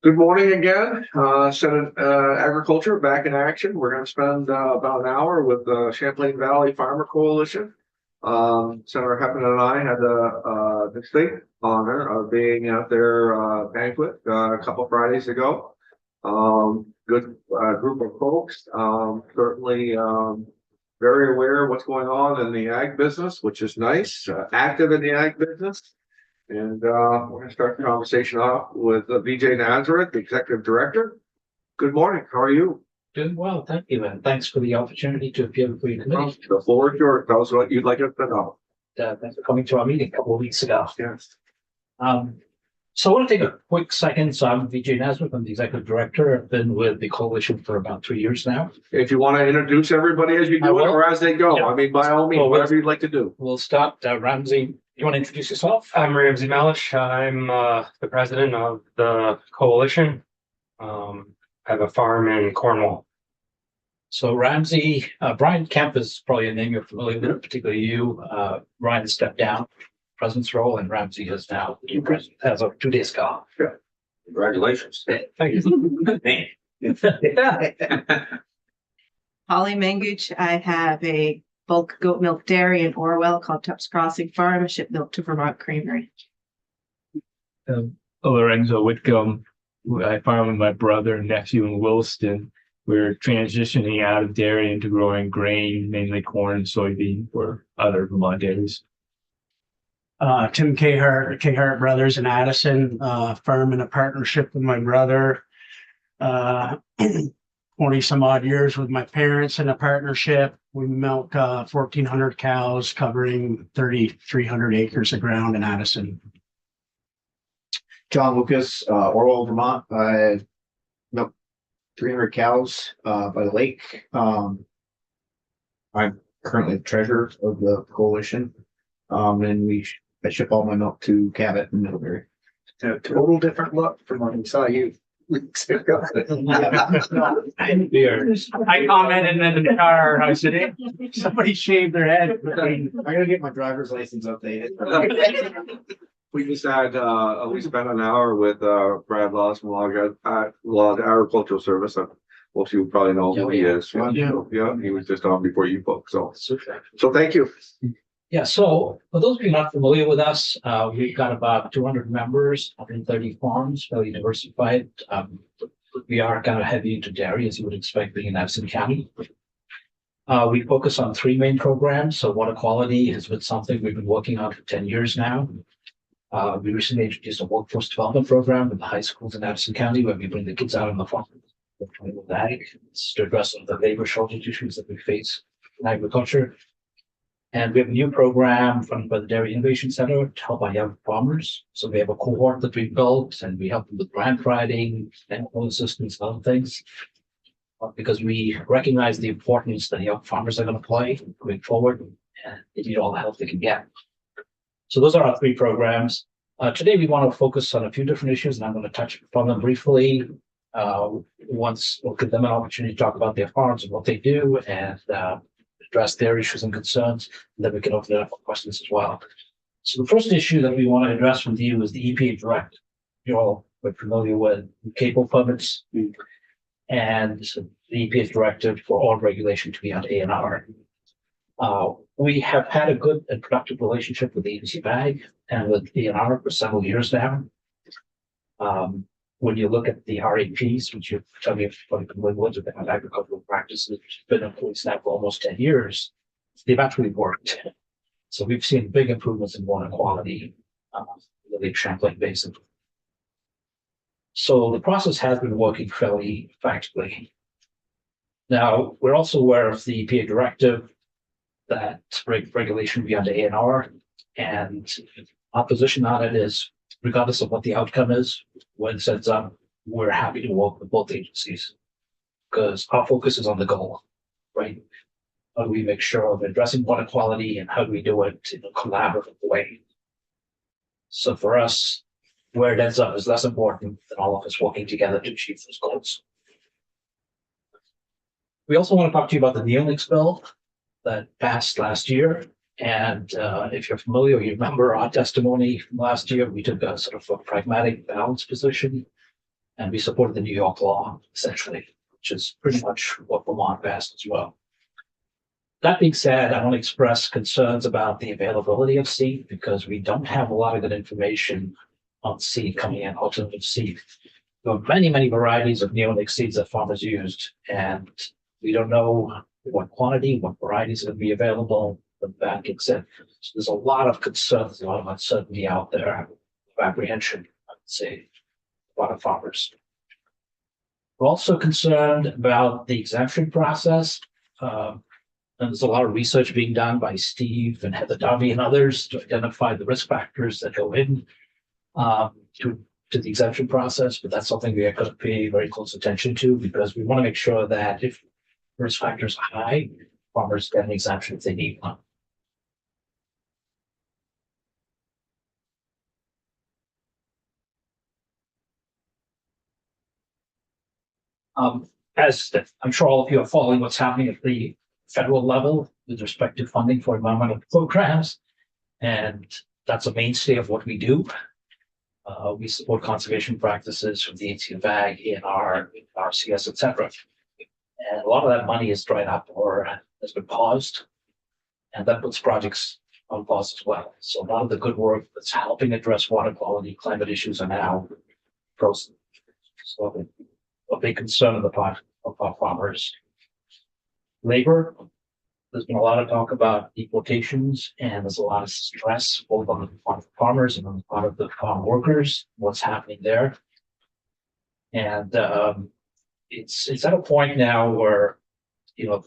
Good morning again. Senate Agriculture back in action. We're going to spend about an hour with the Champlain Valley Farmer Coalition. Senator Heppin and I had the distinct honor of being at their banquet a couple Fridays ago. Good group of folks. Certainly very aware of what's going on in the ag business, which is nice. Active in the ag business. And we're going to start the conversation off with Vijay Nazareth, the Executive Director. Good morning. How are you? Doing well, thank you, and thanks for the opportunity to appear before your committee. The floor is yours. Tell us what you'd like us to know. Thanks for coming to our meeting a couple of weeks ago. Yes. So I want to take a quick second. So I'm Vijay Nazareth. I'm the Executive Director. I've been with the coalition for about 3 years now. If you want to introduce everybody as you do it or as they go, Yeah. I mean, by all means, Well, whatever you'd like to do. We'll start. Ramsey, you want to introduce yourself? I'm Ramsey Malish. I'm the president of the coalition. I have a farm in Cornwall. So Ramsey, Brian Kemp is probably a name you're familiar with, particularly you. Brian stepped down president's role, and Ramsey is now the new president as of 2 days ago. Congratulations. Thank you. Holly Menguch. I have a bulk goat milk dairy in Orwell called Tups Crossing Farm. I ship milk to Vermont Creamery. Lorenzo Whitcomb. I farm with my brother and nephew in Williston. We're transitioning out of dairy into growing grain, mainly corn and soybean for other Vermont dairies. Tim Cahart Brothers in Addison, farm in a partnership with my brother. 20 some odd years with my parents in a partnership. We milk 1,400 cows covering 3,300 acres of ground in Addison. John Lucas, Orwell, Vermont. I milk 300 cows by the lake. I'm currently the treasurer of the coalition, and I ship all my milk to Cabot and Middlebury. A total different look from when we saw you weeks ago. I commented in the car. I said, "Hey, somebody shaved their head." I gotta get my driver's license updated. We just had, we spent an hour with Brad Laws from Log Agricultural Service. Most of you probably know who he is. Yeah, he was just on before you folks. So thank you. Yeah, so for those of you not familiar with us, we've got about 200 members, 130 farms, fairly diversified. We are kind of heavy into dairy, as you would expect, being in Addison County. We focus on three main programs. So water quality has been something we've been working on for 10 years now. We recently introduced a workforce development program with the high schools in Addison County, where we bring the kids out on the farm with ag. It's to address some of the labor shortage issues that we face in agriculture. And we have a new program funded by the Dairy Innovation Center to help our young farmers. So we have a cohort that we built, and we help them with grant writing, technical assistance, and other things. Because we recognize the importance that young farmers are going to play going forward, and they need all the help they can get. So those are our three programs. Today we want to focus on a few different issues, and I'm going to touch upon them briefly. Once we'll give them an opportunity to talk about their farms and what they do, and address their issues and concerns, and then we can open it up for questions as well. So the first issue that we want to address with you is the EPA directive. You're all quite familiar with CAPO permits and the EPA directive for all regulation to be on ANR. We have had a good and productive relationship with the agency BAG and with ANR for several years now. When you look at the RAPs, which you're telling me from agricultural practices, which have been in place now for almost 10 years, they've actually worked. So we've seen big improvements in water quality in the Lake Champlain Basin. So the process has been working fairly effectively. Now, we're also aware of the EPA directive that regulation beyond ANR, and our position on it is, regardless of what the outcome is, when it ends up, we're happy to work with both agencies because our focus is on the goal, right? How do we make sure of addressing water quality, and how do we do it in a collaborative way? So for us, where it ends up is less important than all of us working together to achieve those goals. We also want to talk to you about the Neolix bill that passed last year. And if you're familiar, you remember our testimony from last year, we took a sort of a pragmatic, balanced position. And we supported the New York law, essentially, which is pretty much what Vermont passed as well. That being said, I want to express concerns about the availability of seed because we don't have a lot of good information on seed coming in, alternative seed. There are many, many varieties of neonic seeds that farmers used, and we don't know what quantity, what varieties are going to be available, what that gets in. So there's a lot of concerns, a lot of uncertainty out there, of apprehension, I would say, a lot of farmers. We're also concerned about the exemption process. And there's a lot of research being done by Steve and Heather Darby and others to identify the risk factors that go in to the exemption process. But that's something we are going to pay very close attention to because we want to make sure that if risk factors are high, farmers get an exemption if they need one. As I'm sure all of you are following what's happening at the federal level with respect to funding for environmental programs, and that's a mainstay of what we do. We support conservation practices from the AT of Ag, ENR, RCS, etc. And a lot of that money is dried up or has been paused, and that puts projects on pause as well. So a lot of the good work that's helping address water quality, climate issues are now frozen. So a big concern of our farmers. Labor, there's been a lot of talk about deportations, and there's a lot of stress both on the part of the farmers and on the part of the farm workers, what's happening there. And it's at a point now where, the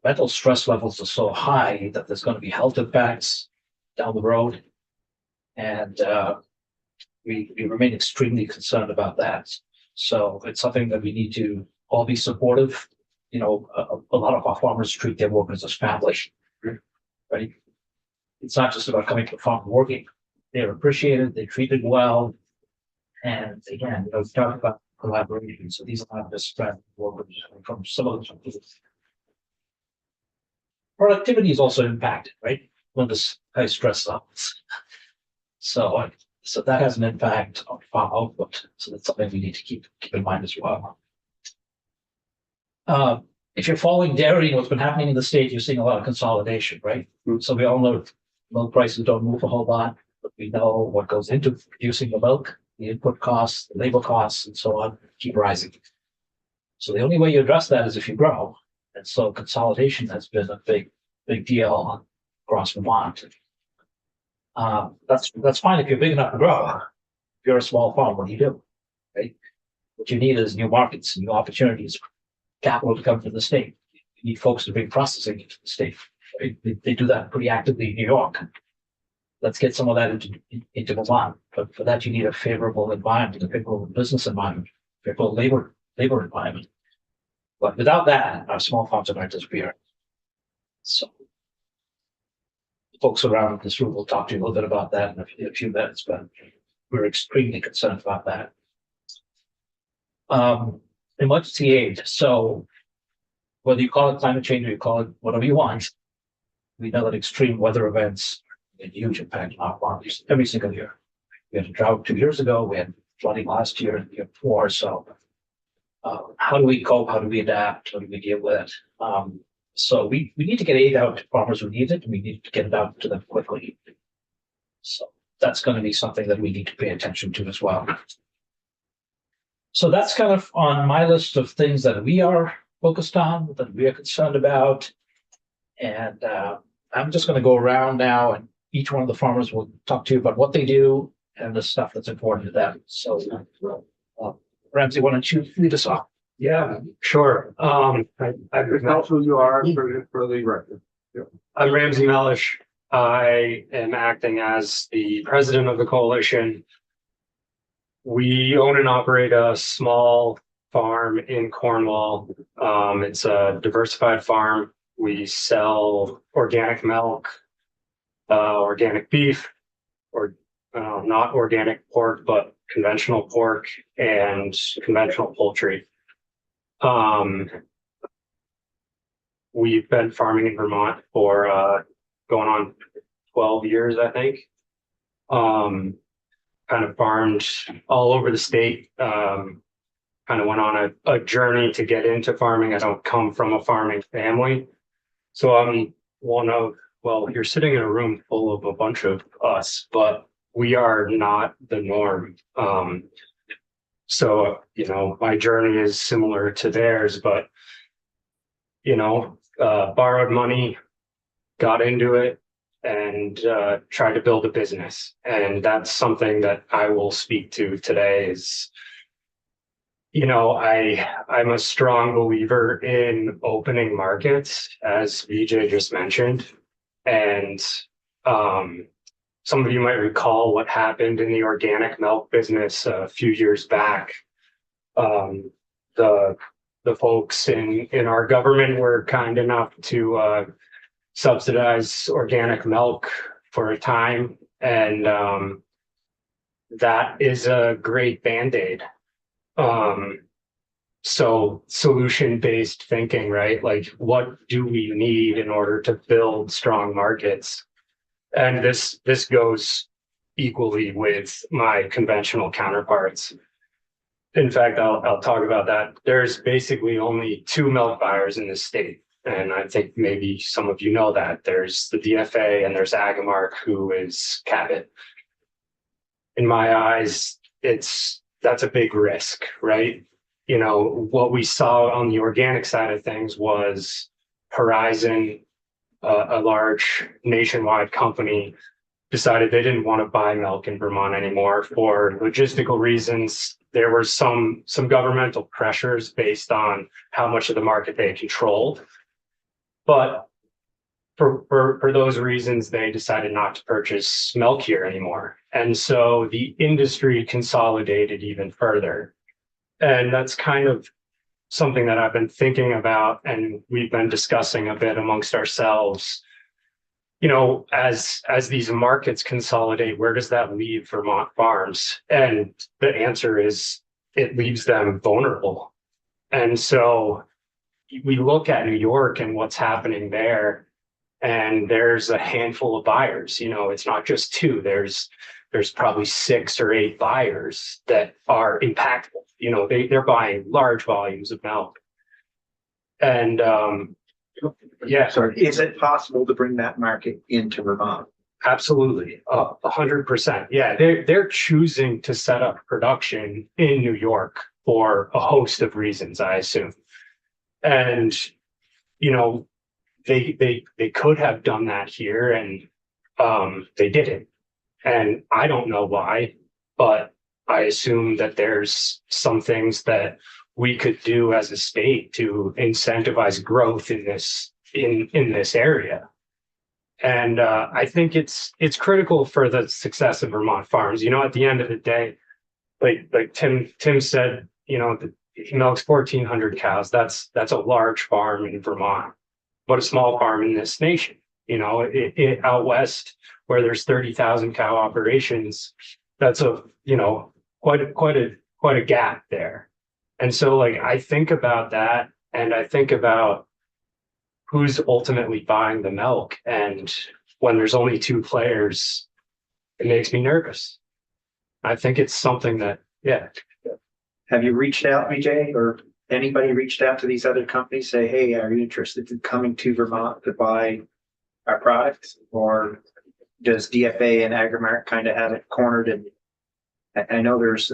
mental stress levels are so high that there's going to be health impacts down the road. And we remain extremely concerned about that. So it's something that we need to all be supportive. A lot of our farmers treat their workers as family, right? It's not just about coming to the farm and working. They're appreciated, they're treated well. And again, we talk about collaboration. So these are not just workers from some of the productivity is also impacted, right? When this high stress levels. So that has an impact on farm output. So that's something we need to keep in mind as well. If you're following dairy and what's been happening in the state, you're seeing a lot of consolidation, right? So we all know milk prices don't move a whole lot, but we know what goes into producing the milk, the input costs, the labor costs, and so on, keep rising. So the only way you address that is if you grow. And so consolidation has been a big deal across Vermont. That's fine if you're big enough to grow. If you're a small farm, what do? Right? What you need is new markets, new opportunities, capital to come to the state. You need folks to bring processing into the state. Right? They do that pretty actively in New York. Let's get some of that into Vermont. But for that, you need a favorable environment, a favorable business environment, a favorable labor environment. But without that, our small farms are going to disappear. So folks around this room will talk to you a little bit about that in a few minutes, but we're extremely concerned about that. Emergency aid. So whether you call it climate change or you call it whatever you want, we know that extreme weather events have a huge impact on our farmers every single year. We had a drought 2 years ago, we had flooding last year and the year before. So how do we cope? How do we adapt? How do we deal with it? So we need to get aid out to farmers who need it, and we need to get it out to them quickly. So that's going to be something that we need to pay attention to as well. So that's kind of on my list of things that we are focused on, that we are concerned about. And I'm just going to go around now, and each one of the farmers will talk to you about what they do and the stuff that's important to them. So Ramsey, why don't you lead us off? Yeah, sure. Tell us who you are for the record. I'm Ramsey Mellish. I am acting as the president of the coalition. We own and operate a small farm in Cornwall. It's a diversified farm. We sell organic milk, organic beef, or not organic pork, but conventional pork and conventional poultry. We've been farming in Vermont for going on 12 years, I think. Kind of farmed all over the state. kind of went on a journey to get into farming. I don't come from a farming family. So I'm one of, well, you're sitting in a room full of a bunch of us, but we are not the norm. So, my journey is similar to theirs, but, borrowed money, got into it, and tried to build a business. And that's something that I will speak to today is, I'm a strong believer in opening markets, as VJ just mentioned. And some of you might recall what happened in the organic milk business a few years back. The folks in our government were kind enough to subsidize organic milk for a time, and that is a great Band-Aid. So solution-based thinking, right? Like, what do we need in order to build strong markets? And this goes equally with my conventional counterparts. In fact, I'll talk about that. There's basically only 2 milk buyers in this state. And I think maybe some of you know that. There's the DFA and there's Agamark, who is Cabot. In my eyes, that's a big risk, right? What we saw on the organic side of things was Horizon, a large nationwide company, decided they didn't want to buy milk in Vermont anymore for logistical reasons. There were some governmental pressures based on how much of the market they controlled. But for those reasons, they decided not to purchase milk here anymore. And so the industry consolidated even further. And that's kind of something that I've been thinking about, and we've been discussing a bit amongst ourselves. As these markets consolidate, where does that leave Vermont farms? And the answer is it leaves them vulnerable. And so we look at New York and what's happening there, and there's a handful of buyers. It's not just 2. There's probably 6 or 8 buyers that are impactful. They're buying large volumes of milk. And yeah. Sorry, is it possible to bring that market into Vermont? Absolutely. 100%. Yeah. They're choosing to set up production in New York for a host of reasons, I assume. And, they could have done that here, and they didn't. And I don't know why, but I assume that there's some things that we could do as a state to incentivize growth in this area. And I think it's critical for the success of Vermont farms. At the end of the day, like Tim said, he milks 1,400 cows. That's a large farm in Vermont, but a small farm in this nation. Out west, where there's 30,000 cow operations, that's quite a gap there. And so, I think about that, and I think about who's ultimately buying the milk. And when there's only 2 players, it makes me nervous. I think it's something that, yeah. Have you reached out, VJ, or anybody reached out to these other companies, say, hey, are you interested in coming to Vermont to buy our products? Or does DFA and Agamark kind of have it cornered? And I know there's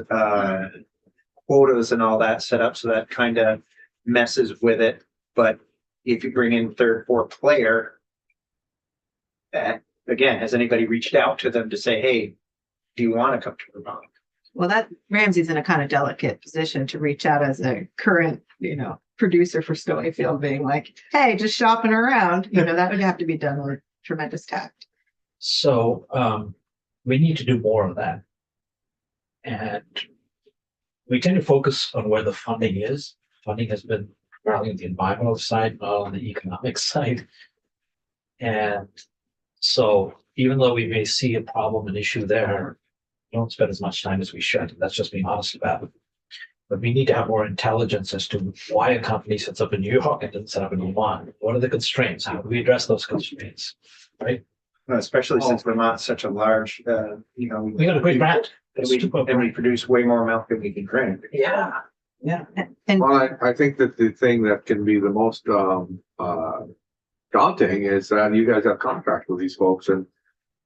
quotas and all that set up, so that kind of messes with it. But if you bring in 3rd, 4th player, again, has anybody reached out to them to say, hey, do you want to come to Vermont? Well, that Ramsey's in a kind of delicate position to reach out as a current, producer for Stonyfield, being like, hey, just shopping around. That would have to be done with tremendous tact. So we need to do more of that. And we tend to focus on where the funding is. Funding has been primarily on the environmental side, not on the economic side. And so even though we may see a problem, an issue there, we don't spend as much time as we should. That's just being honest about it. But we need to have more intelligence as to why a company sets up in New York and doesn't set up in Vermont. What are the constraints? How do we address those constraints? Right? Especially since Vermont's such a large, We got a great brand. and we produce way more milk than we can drink. Yeah. Yeah. And Well, I think that the thing that can be the most, daunting is that you guys have contracts with these folks and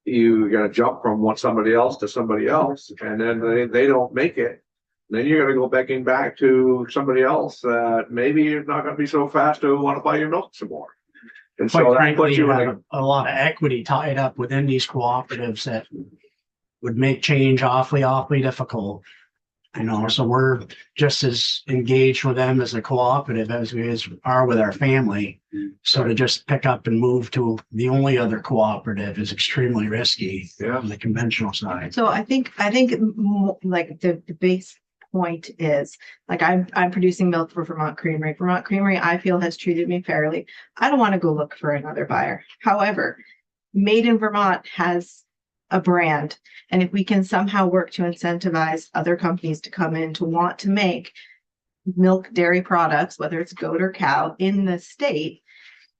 you gotta jump from somebody else to somebody else, and then they don't make it. Then you're gonna go back to somebody else that maybe you're not gonna be so fast to wanna buy your milk some more. And Quite so that frankly, puts you you in have a lot of equity tied up within these cooperatives that would make change awfully difficult. You know, so we're just as engaged with them as a cooperative as we are with our family. So to just pick up and move to the only other cooperative is extremely risky Yeah. on the conventional side. so I think like the base point is like I'm producing milk for Vermont Creamery. Vermont Creamery, I feel, has treated me fairly. I don't want to go look for another buyer. However, Made in Vermont has a brand, and if we can somehow work to incentivize other companies to come in to want to make milk dairy products, whether it's goat or cow, in the state,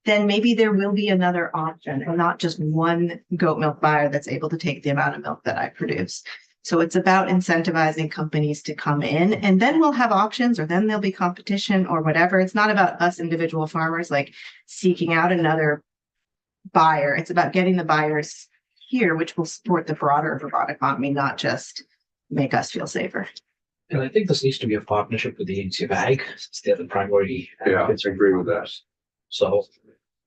then maybe there will be another option and not just one goat milk buyer that's able to take the amount of milk that I produce. So it's about incentivizing companies to come in, and then we'll have options, or then there'll be competition or whatever. It's not about us individual farmers like seeking out another buyer. It's about getting the buyers here, which will support the broader Vermont economy, not just make us feel safer. And I think this needs to be a partnership with the Agency of Ag, since they're the primary. Yeah, I advocates. agree with that. So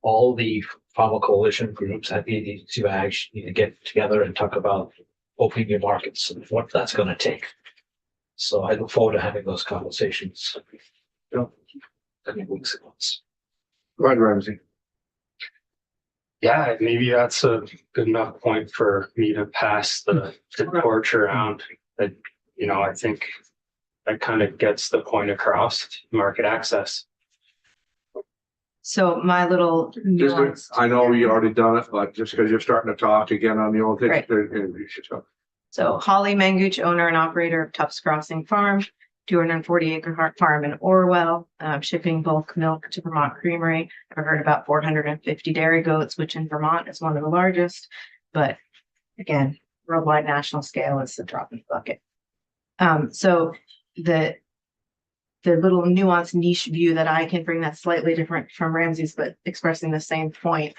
all the farmer coalition groups at the Agency of Ag need to get together and talk about opening your markets and what that's going to take. So I look forward to having those conversations. Coming weeks and months. Go ahead, Ramsey. Yeah, maybe that's a good enough point for me to pass the torch around. That, you know, I think that kind of gets the point across: market access. So my little nuance. I know you already done it, but just because you're starting to talk again on the old thing, Right. you should talk. So Holly Manguch, owner and operator of Tufts Crossing Farm, 240-acre farm in Orwell, shipping bulk milk to Vermont Creamery. I've heard about 450 dairy goats, which in Vermont is one of the largest. But again, worldwide national scale is the drop in the bucket. So the little nuanced niche view that I can bring that's slightly different from Ramsey's, but expressing the same point,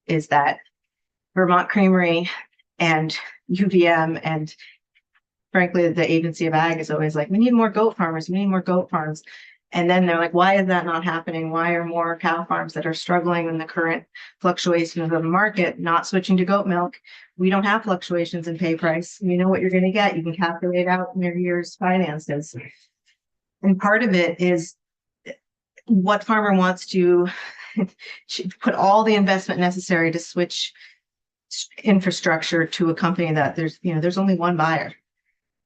is that Vermont Creamery and UVM and frankly, the Agency of Ag is always like, we need more goat farmers, we need more goat farms. And then they're like, why is that not happening? Why are more cow farms that are struggling in the current fluctuations of the market not switching to goat milk? We don't have fluctuations in pay price. You know what you're going to get. You can calculate out in your year's finances. And part of it is what farmer wants to put all the investment necessary to switch infrastructure to a company that there's only one buyer.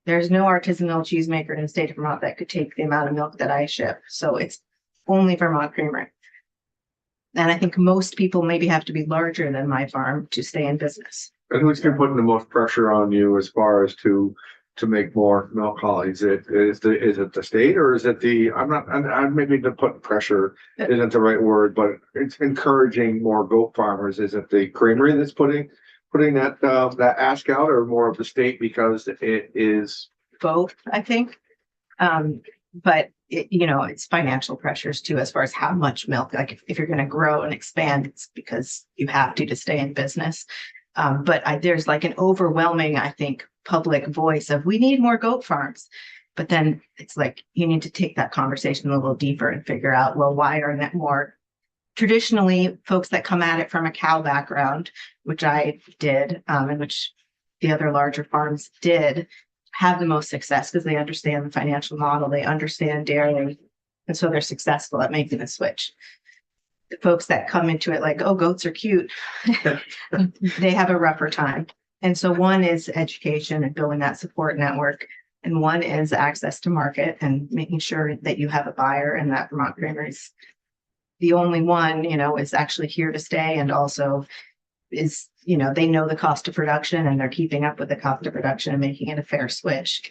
There's no artisanal cheesemaker in the state of Vermont that could take the amount of milk that I ship. So it's only Vermont Creamery. And I think most people maybe have to be larger than my farm to stay in business. And who's been putting the most pressure on you as far as to make more milk holidays? Is it the state, or is it I'm maybe to put pressure isn't the right word, but it's encouraging more goat farmers. Is it the creamery that's putting that ask out, or more of the state because it is both, I think. But it's financial pressures too, as far as how much milk, like if you're going to grow and expand, it's because you have to stay in business. But there's like an overwhelming, I think, public voice of we need more goat farms. But then it's like you need to take that conversation a little deeper and figure out, well, why are that more? Traditionally, folks that come at it from a cow background, which I did, and which the other larger farms did, have the most success because they understand the financial model, they understand dairy, and so they're successful at making the switch. The folks that come into it like, oh, goats are cute, they have a rougher time. And so one is education and building that support network, and one is access to market and making sure that you have a buyer, and that Vermont Creamery's the only one, is actually here to stay, and also is, they know the cost of production and they're keeping up with the cost of production and making it a fair switch.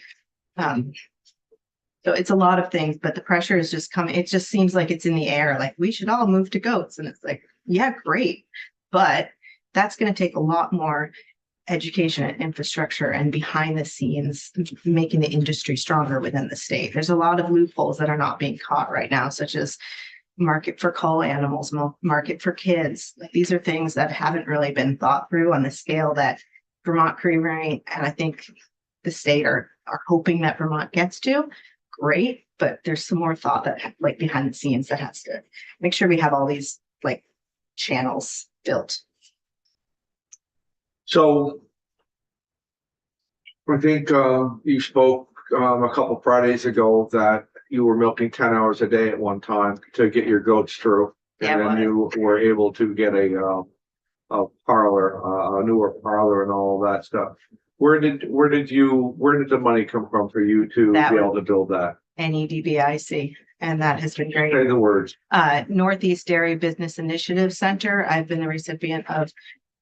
So it's a lot of things, but the pressure is just coming. It just seems like it's in the air. Like we should all move to goats. And it's like, yeah, great. But that's going to take a lot more education and infrastructure and behind the scenes, making the industry stronger within the state. There's a lot of loopholes that are not being caught right now, such as market for cull animals, market for kids. Like, these are things that haven't really been thought through on the scale that Vermont Creamery and I think the state are hoping that Vermont gets to. Great, but there's some more thought that like behind the scenes that has to make sure we have all these like channels built. So I think you spoke a couple Fridays ago that you were milking 10 hours a day at one time to get your goats through. Yeah, And then you were able to get a parlor, a newer parlor and all of that stuff. Where did the money come from for you to That be able to build that? NEDBIC, and that has been great. Say the words. Northeast Dairy Business Initiative Center. I've been the recipient of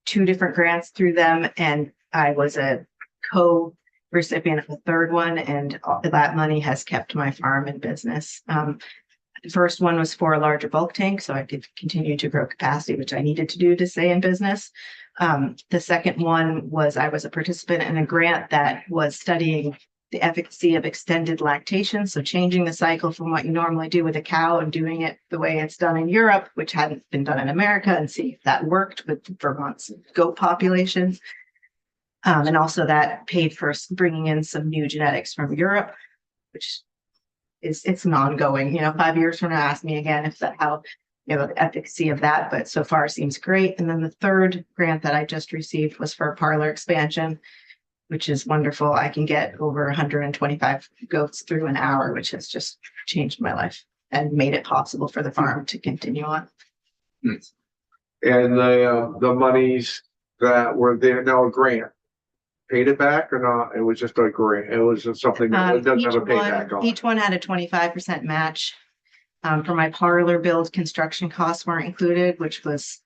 2 different grants through them, and I was a co-recipient of a third one, and that money has kept my farm in business. The first one was for a larger bulk tank, so I could continue to grow capacity, which I needed to do to stay in business. The second one was I was a participant in a grant that was studying the efficacy of extended lactation. So changing the cycle from what you normally do with a cow and doing it the way it's done in Europe, which hadn't been done in America, and see if that worked with Vermont's goat populations. And also that paid for bringing in some new genetics from Europe, which it's an ongoing, 5 years from now, ask me again if that, how, the efficacy of that, but so far seems great. And then the third grant that I just received was for parlor expansion, which is wonderful. I can get over 125 goats through an hour, which has just changed my life and made it possible for the farm to continue on. And the monies that were there, now a grant, paid it back or not? It was just a grant. It was just something that it doesn't have a payback on. Each one had a 25% match. For my parlor build, construction costs weren't included, which was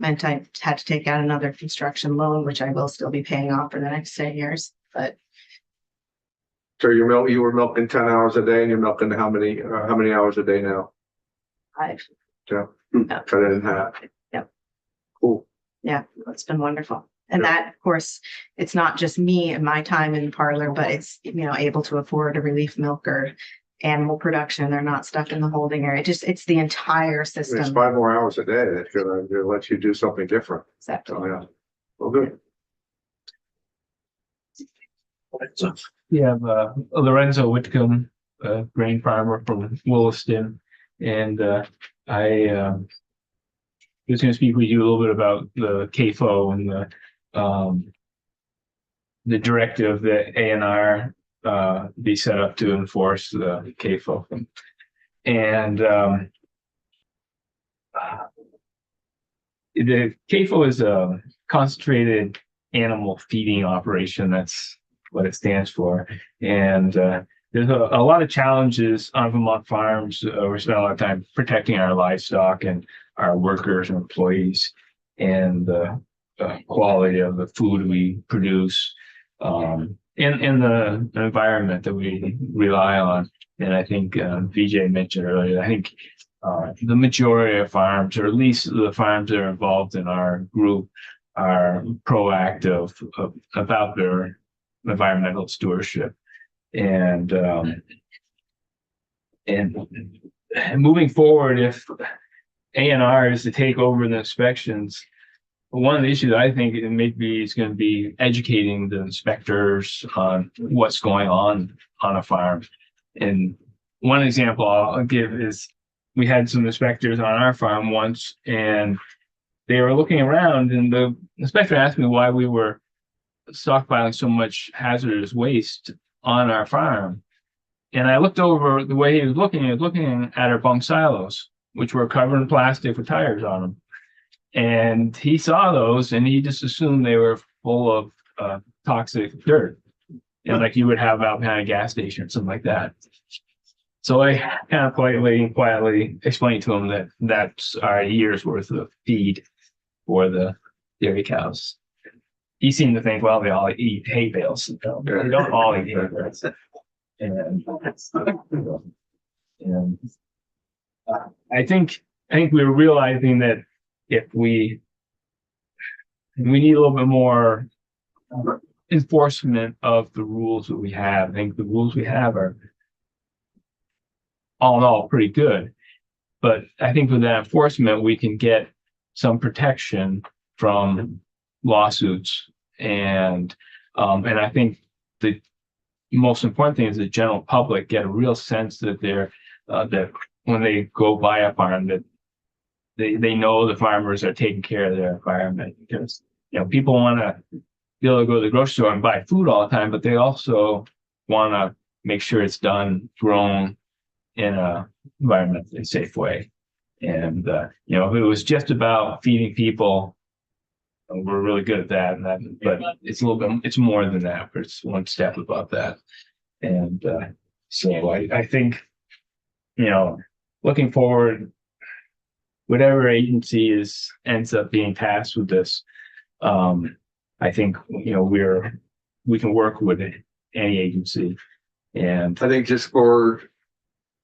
meant I had to take out another construction loan, which I will still be paying off for the next 10 years. But So you were milking 10 hours a day, and you're milking how many hours a day now? I've, Yeah. Yeah. Cut it in half. Yep. Cool. yeah, it's been wonderful. And that, of course, it's not just me and my time in parlor, but it's, able to afford a relief milk or animal production. They're not stuck in the holding area. It's the entire It's system. 5 more hours a day. That's gonna let you do something different. Exactly. Oh, yeah. Well, good. We have Lorenzo Whitcomb, grain farmer from Williston, and I was going to speak with you a little bit about the CAFO and the directive that ANR be set up to enforce the CAFO. And the CAFO is a concentrated animal feeding operation. That's what it stands for. And there's a lot of challenges on Vermont farms. We spend a lot of time protecting our livestock and our workers and employees, and the quality of the food we produce, and the environment that we rely on. And I think VJ mentioned earlier, I think the majority of farms, or at least the farms that are involved in our group, are proactive about their environmental stewardship. And moving forward, if ANR is to take over the inspections, one of the issues I think it may be is going to be educating the inspectors on what's going on a farm. And one example I'll give is we had some inspectors on our farm once, and they were looking around, and the inspector asked me why we were stockpiling so much hazardous waste on our farm. And I looked over the way he was looking at our bunk silos, which were covered in plastic with tires on them. And he saw those, and he just assumed they were full of toxic dirt, and like you would have out behind a gas station or something like that. So I kind of quietly explained to him that that's our year's worth of feed for the dairy cows. He seemed to think, well, they all eat hay bales. They don't all eat hay bales. And I think we're realizing that if we need a little bit more enforcement of the rules that we have. I think the rules we have are all in all pretty good. But I think with that enforcement, we can get some protection from lawsuits. And I think the most important thing is the general public get a real sense that they're, that when they go buy a farm, that they know the farmers are taking care of their environment. Because, you know, people want to be able to go to the grocery store and buy food all the time, but they also want to make sure it's grown in a environmentally safe way. And, you know, if it was just about feeding people, we're really good at that. But it's a little bit, it's more than that. It's one step above that. And so I think, you know, looking forward, whatever agency ends up being tasked with this, I think, you know, we can work with any agency. And I think just for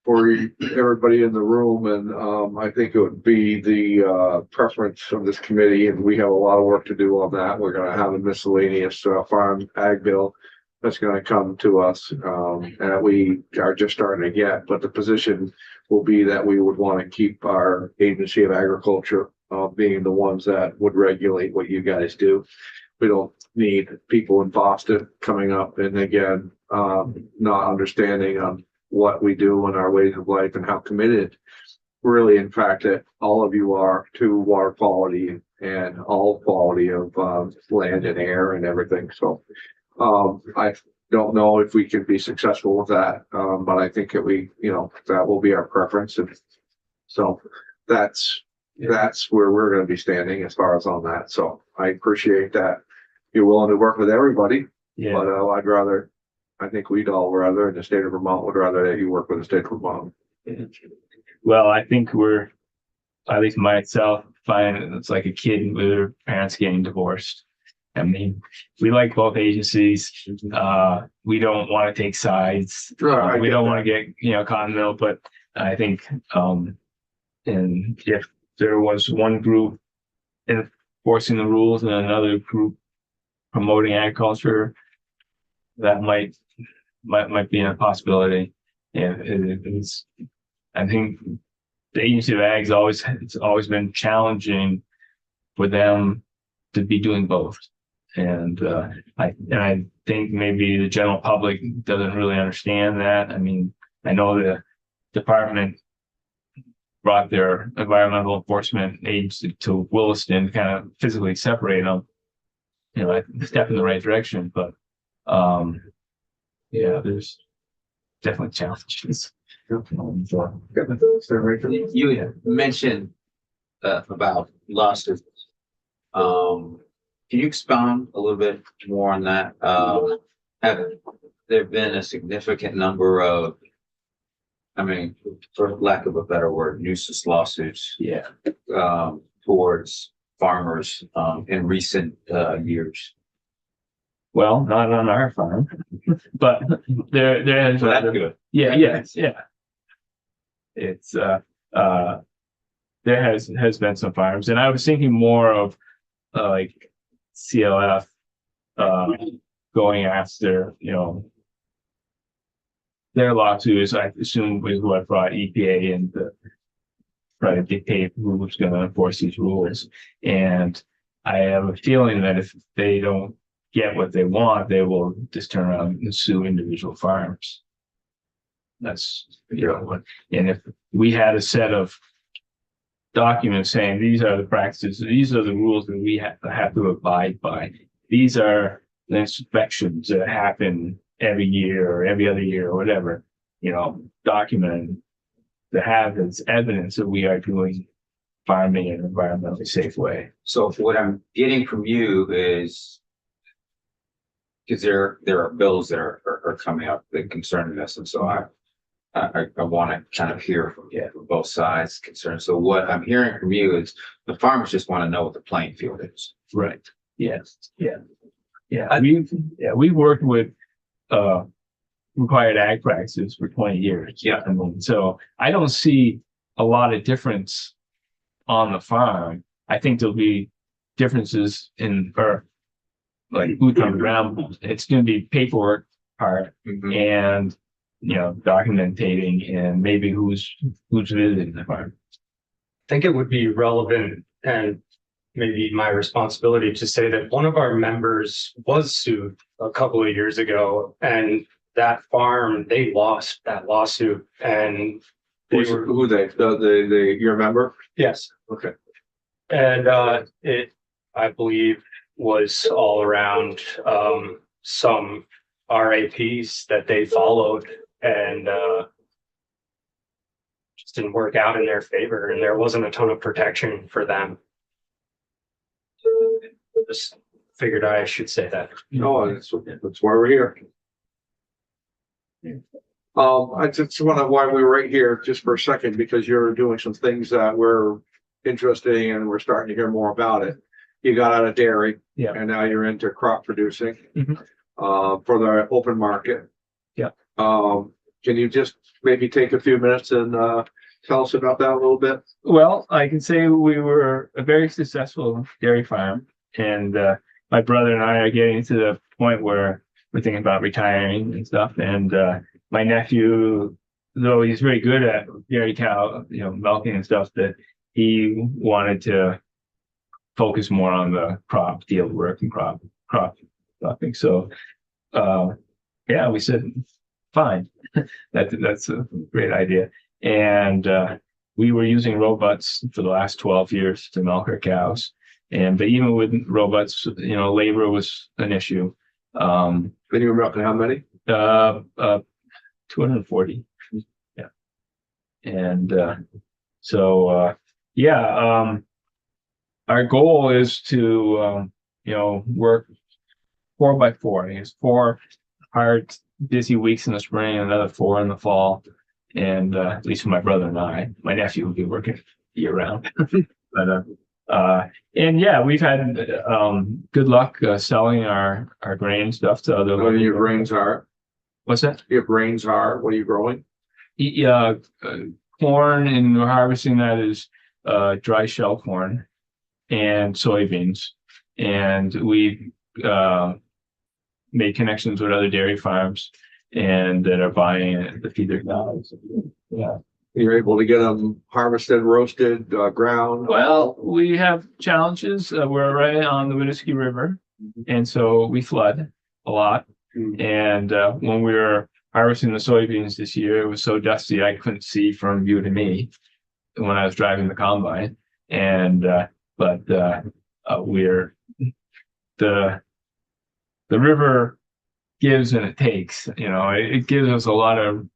everybody in the room, and I think it would be the preference of this committee, and we have a lot of work to do on that. We're gonna have a miscellaneous farm ag bill that's gonna come to us, and we are just starting to get, but the position will be that we would want to keep our agency of agriculture being the ones that would regulate what you guys do. We don't need people in Boston coming up and again, not understanding what we do and our ways of life and how committed really, in fact, that all of you are to water quality and all quality of land and air and everything. So I don't know if we can be successful with that, but I think that that will be our preference. And so that's where we're going to be standing as far as on that. So I appreciate that you're willing to work with everybody, yeah, but I think we'd all rather, in the state of Vermont, would rather that you work with the state of Vermont. well, I think we're, at least myself, find it's like a kid with their parents getting divorced. I mean, we like both agencies. We don't want to take sides. We don't want to get, you know, caught in the middle, but I think, and if there was one group enforcing the rules and another group promoting agriculture, that might be a possibility. And I think the agency of ag it's always been challenging for them to be doing both. And I think maybe the general public doesn't really understand that. I mean, I know the department brought their environmental enforcement agency to Williston, kind of physically separate them. You know, a step in the right direction, but yeah, there's definitely challenges. You mentioned about lawsuits. Can you expound a little bit more on that? Have there been a significant number of, I mean, for lack of a better word, nuisance lawsuits? Yeah. Towards farmers in recent years? Well, not on our farm, but there has. So that's good. Yeah. It's there has been some farms, and I was thinking more of like CLF going after, you know, their lawsuits. I assume was what brought EPA in to try to dictate who was going to enforce these rules. And I have a feeling that if they don't get what they want, they will just turn around and sue individual farms. That's, you know, what, and if we had a set of documents saying these are the practices, these are the rules that we have to abide by, these are the inspections that happen every year or every other year or whatever, you know, documented to have as evidence that we are doing farming in an environmentally safe way. So what I'm getting from you is, because there are bills that are coming up that concern us, and so I want to kind of hear from both sides concerned. So what I'm hearing from you is the farmers just want to know what the playing field is. Right. Yes. Yeah. We've worked with required ag practices for 20 years. Yeah. I mean, so I don't see a lot of difference on the farm. I think there'll be differences in, or like boots on the ground. It's gonna be paperwork part Mhm. and, documenting and maybe who's visiting the farm. I think it would be relevant and maybe my responsibility to say that one of our members was sued a couple of years ago, and that farm, they lost that lawsuit, and Who they, your member? yes. Okay. And it, I believe, was all around some RAPs that they followed, and just didn't work out in their favor, and there wasn't a ton of protection for them. Just figured I should say that. No, that's why we're here. I just want to, why we were right here just for a second, because you're doing some things that we're interested in and we're starting to hear more about it. You got out of dairy. Yeah. And now you're into crop producing. Mhm. For the open market. Yeah. Can you just maybe take a few minutes and, tell us about that a little bit? Well, I can say we were a very successful dairy farm, and my brother and I are getting to the point where we're thinking about retiring and stuff. And my nephew, though he's very good at dairy cow, milking and stuff, that he wanted to focus more on the crop field work and crop cropping. So, yeah, we said, fine, that's a great idea. And we were using robots for the last 12 years to milk our cows. But even with robots, labor was an issue. Then you were milking how many? 240. Yeah. And so, yeah, our goal is to, work 4 by 4. I guess 4 hard, busy weeks in the spring, and another 4 in the fall. And at least for my brother and I, my nephew will be working year round. But and yeah, we've had good luck selling our grain stuff to other. What do your grains are? What's that? Your grains are, what are you growing? Corn, and we're harvesting that is dry shell corn and soybeans. And we made connections with other dairy farms and that are buying it to feed their cows. Yeah. You're able to get them harvested, roasted, ground? Well, we have challenges. We're right on the Winooski River, and so we flood a lot. And when we were harvesting the soybeans this year, it was so dusty I couldn't see from you to me when I was driving the combine. And but we're the river gives and it takes. It gives us a lot of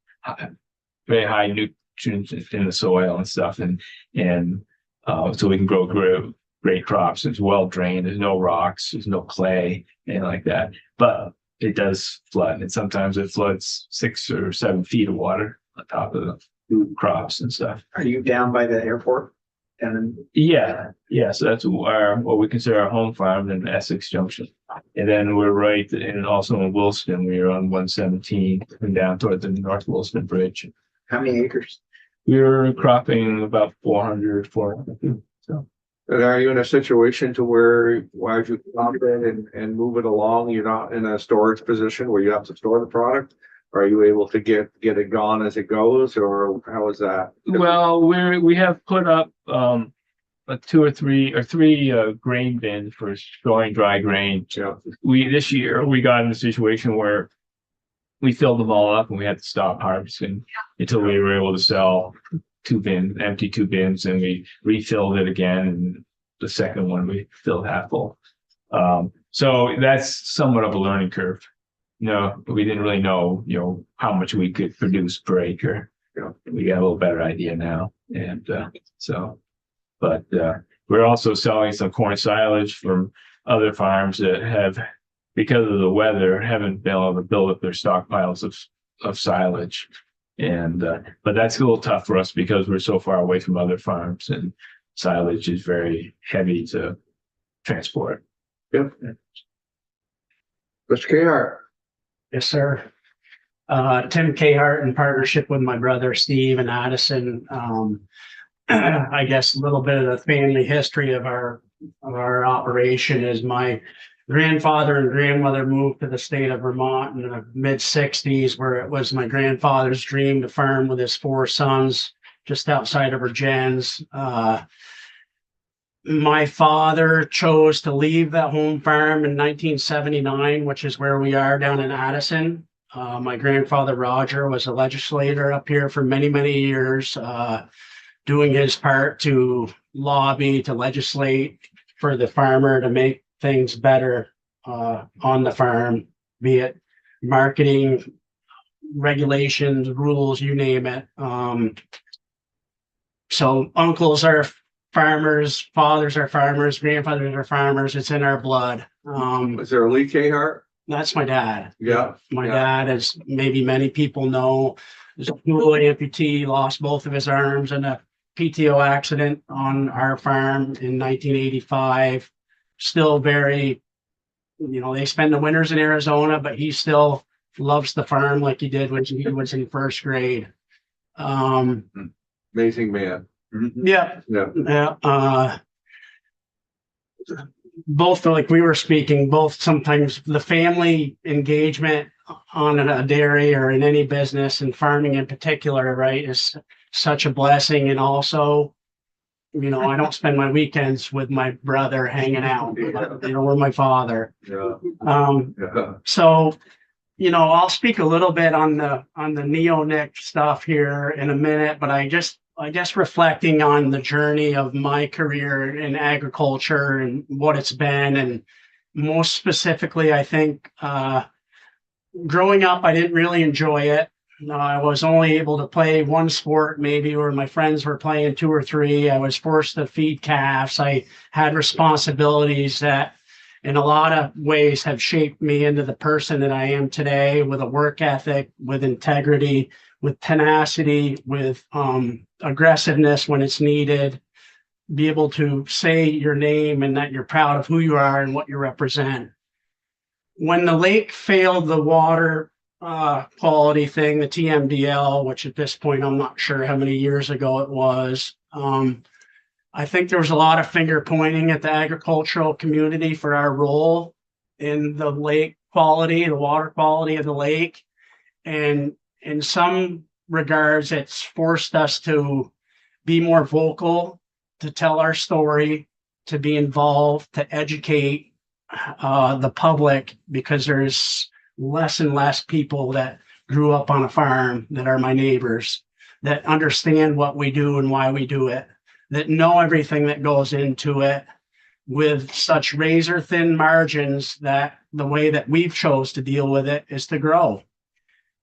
very high nutrients in the soil and stuff, and so we can grow great crops. It's well drained. There's no rocks. There's no clay, anything like that. But it does flood, and sometimes it floods 6 or 7 feet of water on top of the crops and stuff. Are you down by the airport? And Yeah. So that's what we consider our home farm in Essex Junction. And then we're right in also in Wilson. We're on 117 and down toward the North Wilson Bridge. how many acres? We're cropping about 400. So And are you in a situation to where, why would you crop it and move it along? You're not in a storage position where you have to store the product? Are you able to get it gone as it goes, or how is that? well, we have put up a 2 or 3 grain bins for storing dry grain. Yeah. This year we got in a situation where we filled them all up and we had to stop harvesting until we were able to sell 2 bins, empty 2 bins, and we refilled it again. And the second one we filled half full. So that's somewhat of a learning curve. We didn't really know, how much we could produce per acre. We got a little better idea now. And but we're also selling some corn silage from other farms that have, because of the weather, haven't been able to build up their stockpiles of silage. And but that's a little tough for us because we're so far away from other farms, and silage is very heavy to transport. Yep. Mr. Kehart. Yes, sir. Tim Cahart, in partnership with my brother Steve and Addison. I guess a little bit of the family history of our operation is my grandfather and grandmother moved to the state of Vermont in the mid-60s, where it was my grandfather's dream to farm with his 4 sons just outside of Virgins. My father chose to leave that home farm in 1979, which is where we are down in Addison. My grandfather Roger was a legislator up here for many, many years, doing his part to lobby, to legislate for the farmer to make things better on the farm, be it marketing, regulations, rules, you name it. So uncles are farmers, fathers are farmers, grandfathers are farmers. It's in our blood. Is there a Lee Cahart? That's my dad. Yeah. My Yeah. dad, as maybe many people know, is a dual amputee, lost both of his arms in a PTO accident on our farm in 1985. Still very, they spend the winters in Arizona, but he still loves the farm like he did when he was in first grade. Amazing man. Yeah, Yeah. both like we were speaking, both sometimes the family engagement on a dairy or in any business and farming in particular, right, is such a blessing. And also, I don't spend my weekends with my brother hanging out, or my father. Yeah. Yeah. So, I'll speak a little bit on the neonic stuff here in a minute, but I guess reflecting on the journey of my career in agriculture and what it's been, and most specifically, I think growing up, I didn't really enjoy it. I was only able to play one sport, maybe, where my friends were playing 2 or 3. I was forced to feed calves. I had responsibilities that, in a lot of ways, have shaped me into the person that I am today, with a work ethic, with integrity, with tenacity, with aggressiveness when it's needed, be able to say your name and that you're proud of who you are and what you represent. When the lake failed the water quality thing, the TMDL, which at this point, I'm not sure how many years ago it was, I think there was a lot of finger pointing at the agricultural community for our role in the lake quality, the water quality of the lake. And in some regards, it's forced us to be more vocal, to tell our story, to be involved, to educate the public, because there's less and less people that grew up on a farm that are my neighbors, that understand what we do and why we do it, that know everything that goes into it, with such razor thin margins that the way that we've chose to deal with it is to grow.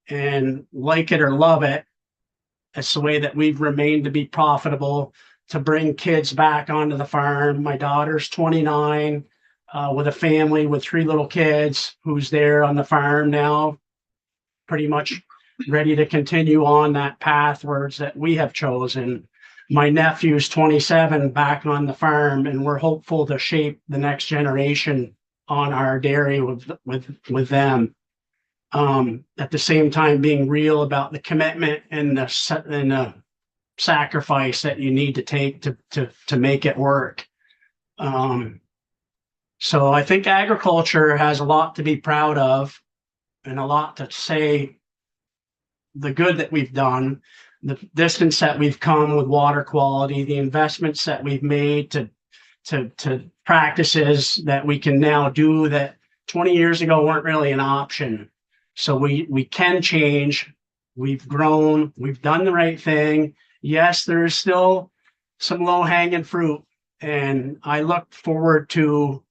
And like it or love it, it's the way that we've remained to be profitable, to bring kids back onto the farm. My daughter's 29, with a family with 3 little kids, who's there on the farm now, pretty much ready to continue on that pathwards that we have chosen. My nephew's 27, back on the farm, and we're hopeful to shape the next generation on our dairy with them. At the same time, being real about the commitment and the sacrifice that you need to take to make it work. So I think agriculture has a lot to be proud of, and a lot to say the good that we've done, the distance that we've come with water quality, the investments that we've made to practices that we can now do that 20 years ago weren't really an option. So we can change. We've grown. We've done the right thing. Yes, there's still some low-hanging fruit, and I look forward to,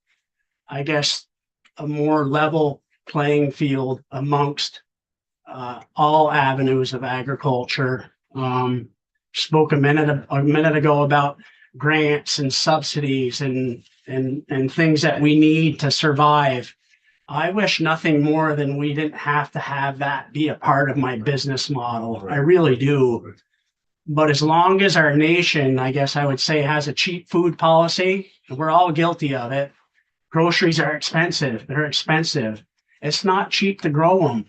I guess, a more level playing field amongst all avenues of agriculture. Spoke a minute ago about grants and subsidies and things that we need to survive. I wish nothing more than we didn't have to have that be a part of my business model. I really do. But as long as our nation, I guess I would say, has a cheap food policy, and we're all guilty of it. Groceries are expensive. They're expensive. It's not cheap to grow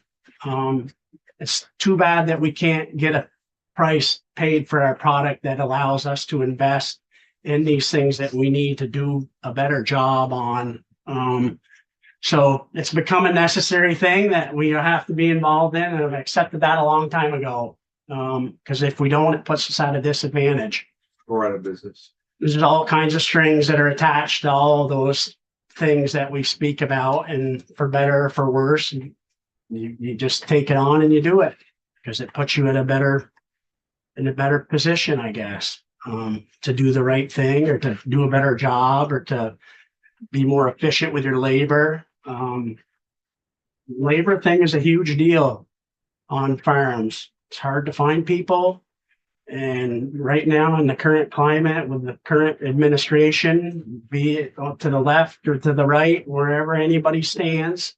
them. It's too bad that we can't get a price paid for our product that allows us to invest in these things that we need to do a better job on. So it's become a necessary thing that we have to be involved in, and I've accepted that a long time ago. Because if we don't, it puts us at a disadvantage. We're out of business. There's all kinds of strings that are attached to all those things that we speak about, and for better or for worse, you just take it on and you do it because it puts you in a better position, I guess, to do the right thing or to do a better job or to be more efficient with your labor. Labor thing is a huge deal on farms. It's hard to find people. And right now in the current climate with the current administration, be it to the left or to the right, wherever anybody stands,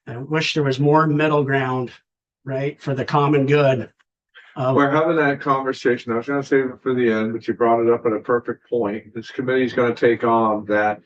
I wish there was more middle ground, right, for the common good. We're having that conversation. I was gonna save it for the end, but you brought it up at a perfect point. This committee is gonna take on that.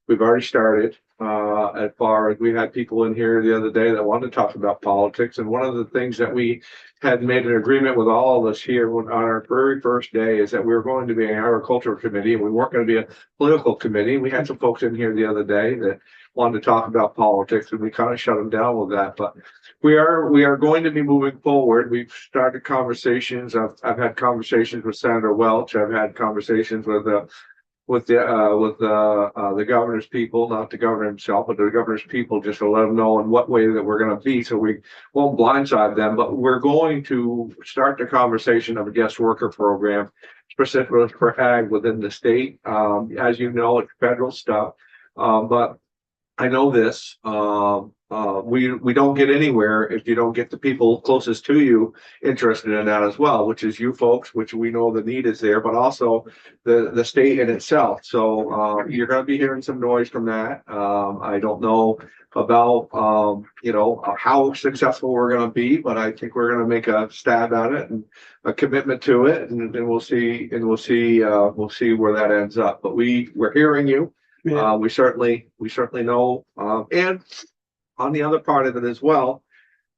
We've already started, as far as we had people in here the other day that wanted to talk about politics. And one of the things that we had made an agreement with all of us here on our very first day is that we were going to be an agricultural committee and we weren't going to be a political committee. We had some folks in here the other day that wanted to talk about politics and we kind of shut them down with that. But we are going to be moving forward. We've started conversations. I've had conversations with Senator Welch. I've had conversations with the governor's people, not the governor himself, but the governor's people, just to let them know in what way that we're going to be, so we won't blindside them. But we're going to start the conversation of a guest worker program specifically for ag within the state. As you know, it's federal stuff, but I know this. We don't get anywhere if you don't get the people closest to you interested in that as well, which is you folks, which we know the need is there, but also the state in itself. So you're going to be hearing some noise from that. I don't know about how successful we're going to be, but I think we're going to make a stab at it and a commitment to it, and we'll see where that ends up. But we're hearing you. Yeah. We certainly know, and on the other part of it as well,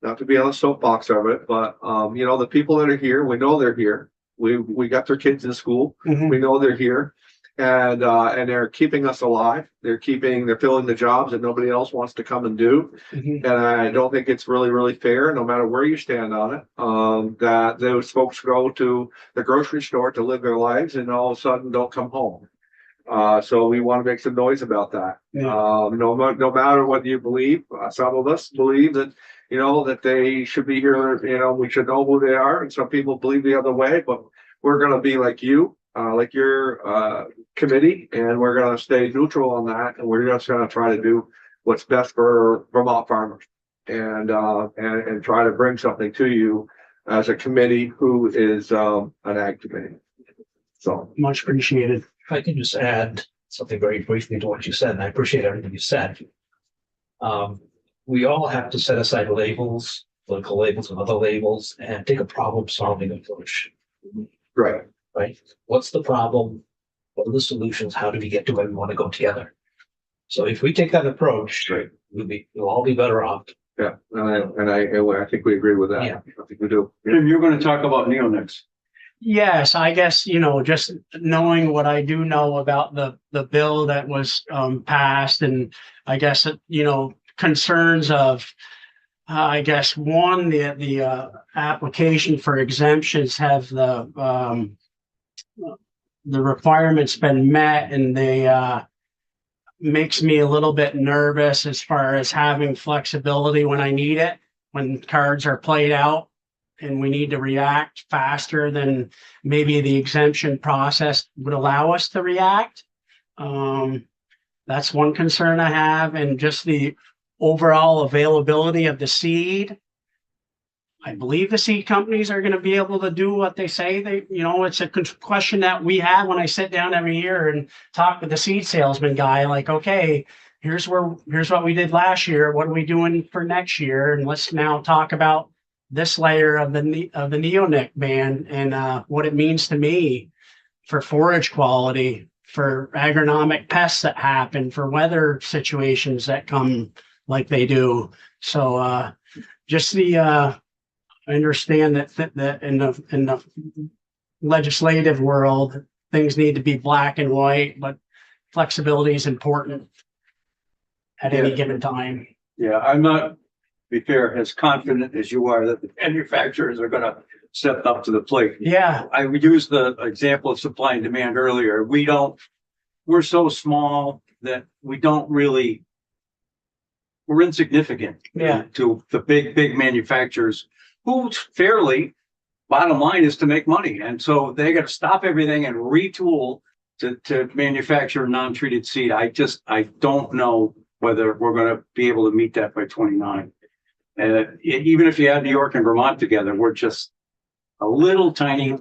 not to be on the soapbox of it, but the people that are here, we know they're here. We got their kids in school. Mhm. We know they're here, and they're keeping us alive. They're filling the jobs that nobody else wants to come and do. Mhm. And I don't think it's really fair, no matter where you stand on it, that those folks go to the grocery store to live their lives and all of a sudden don't come home. So we want to make some noise about that. Yeah. No matter what you believe, some of us believe that, that they should be here, we should know who they are. And some people believe the other way, but we're going to be like you, like your committee, and we're going to stay neutral on that. And we're just going to try to do what's best for Vermont farmers and try to bring something to you as a committee who is an ag committee. So Much appreciated. If I can just add something very briefly to what you said, and I appreciate everything you said. We all have to set aside labels, political labels and other labels, and take a problem-solving approach. right. Right? What's the problem? What are the solutions? How do we get to where we want to go together? So if we take that approach, we'll all be better off. Yeah, and I think we agree with that. Yeah. I think we do. Tim, you're going to talk about neonics. Yes, I guess, just knowing what I do know about the bill that was passed, and I guess, concerns of, I guess, one, the application for exemptions have the requirements been met, and they makes me a little bit nervous as far as having flexibility when I need it, when cards are played out. And we need to react faster than maybe the exemption process would allow us to react. That's one concern I have, and just the overall availability of the seed. I believe the seed companies are going to be able to do what they say. It's a question that we have when I sit down every year and talk with the seed salesman guy, like, okay, here's what we did last year. What are we doing for next year? And let's now talk about this layer of the neonic ban and what it means to me for forage quality, for agronomic pests that happen, for weather situations that come like they do. So just I understand that in the legislative world, things need to be black and white, but flexibility is important. at any given time. Yeah, I'm not, to be fair, as confident as you are that the manufacturers are gonna step up to the plate. Yeah, I would use the example of supply and demand earlier. We're so small that we don't really, we're insignificant. Yeah. To the big manufacturers who fairly, bottom line is to make money. And so they got to stop everything and retool to manufacture non-treated seed. I don't know whether we're going to be able to meet that by 29. And even if you add New York and Vermont together, we're just a little tiny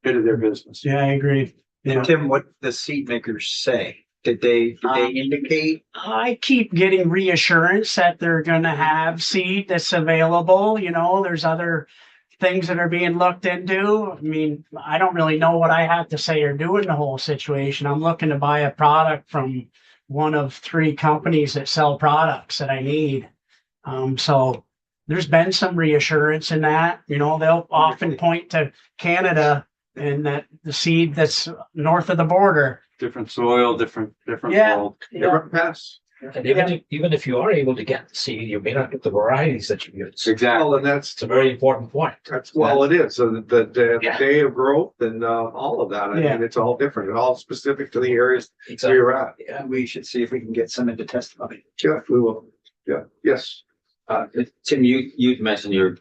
bit of their business. yeah, I agree. Yeah. And Tim, what the seed makers say? Did they indicate? I keep getting reassurance that they're gonna have seed that's available. You know, there's other things that are being looked into. I mean, I don't really know what I have to say or do in the whole situation. I'm looking to buy a product from one of 3 companies that sell products that I need. So there's been some reassurance in that. You know, they'll often point to Canada and that the seed that's north of the border. Different soil, different Yeah. world. Different pests. And even if you are able to get the seed, you may not get the varieties that you use. Well, and It's a very important point. it is. So the Yeah. day of growth and all of that, I Yeah. mean, it's all different. It's all specific to the areas where Exactly. you're at. Yeah. We should see if we can get some into testimony. Yeah, we will. Yeah, yes. Tim, you'd mentioned your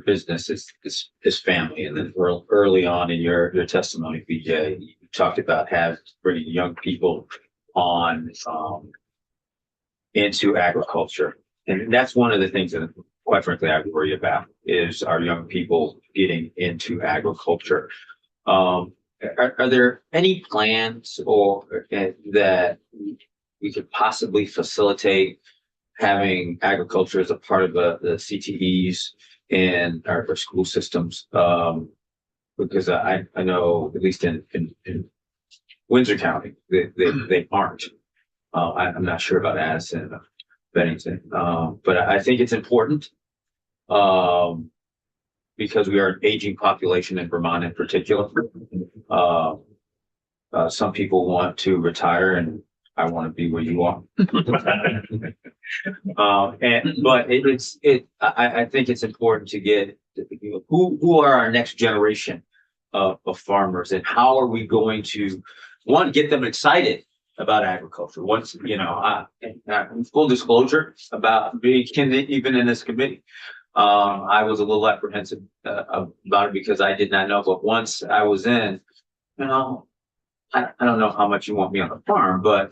business is family, and then early on in your testimony, BJ, you talked about bringing young people on into agriculture, and that's one of the things that, quite frankly, I worry about is our young people getting into agriculture. Are there any plans that we could possibly facilitate having agriculture as a part of the CTEs and our school systems? Because I know, at least in Windsor County, they aren't. I'm not sure about Addison, Bennington, but I think it's important because we are an aging population in Vermont in particular. Some people want to retire, and I want to be where you are. I think it's important to get who are our next generation of farmers, and how are we going to get them excited about agriculture. Once, full disclosure about being even in this committee, I was a little apprehensive about it because I did not know. But once I was in, I don't know how much you want me on the farm, but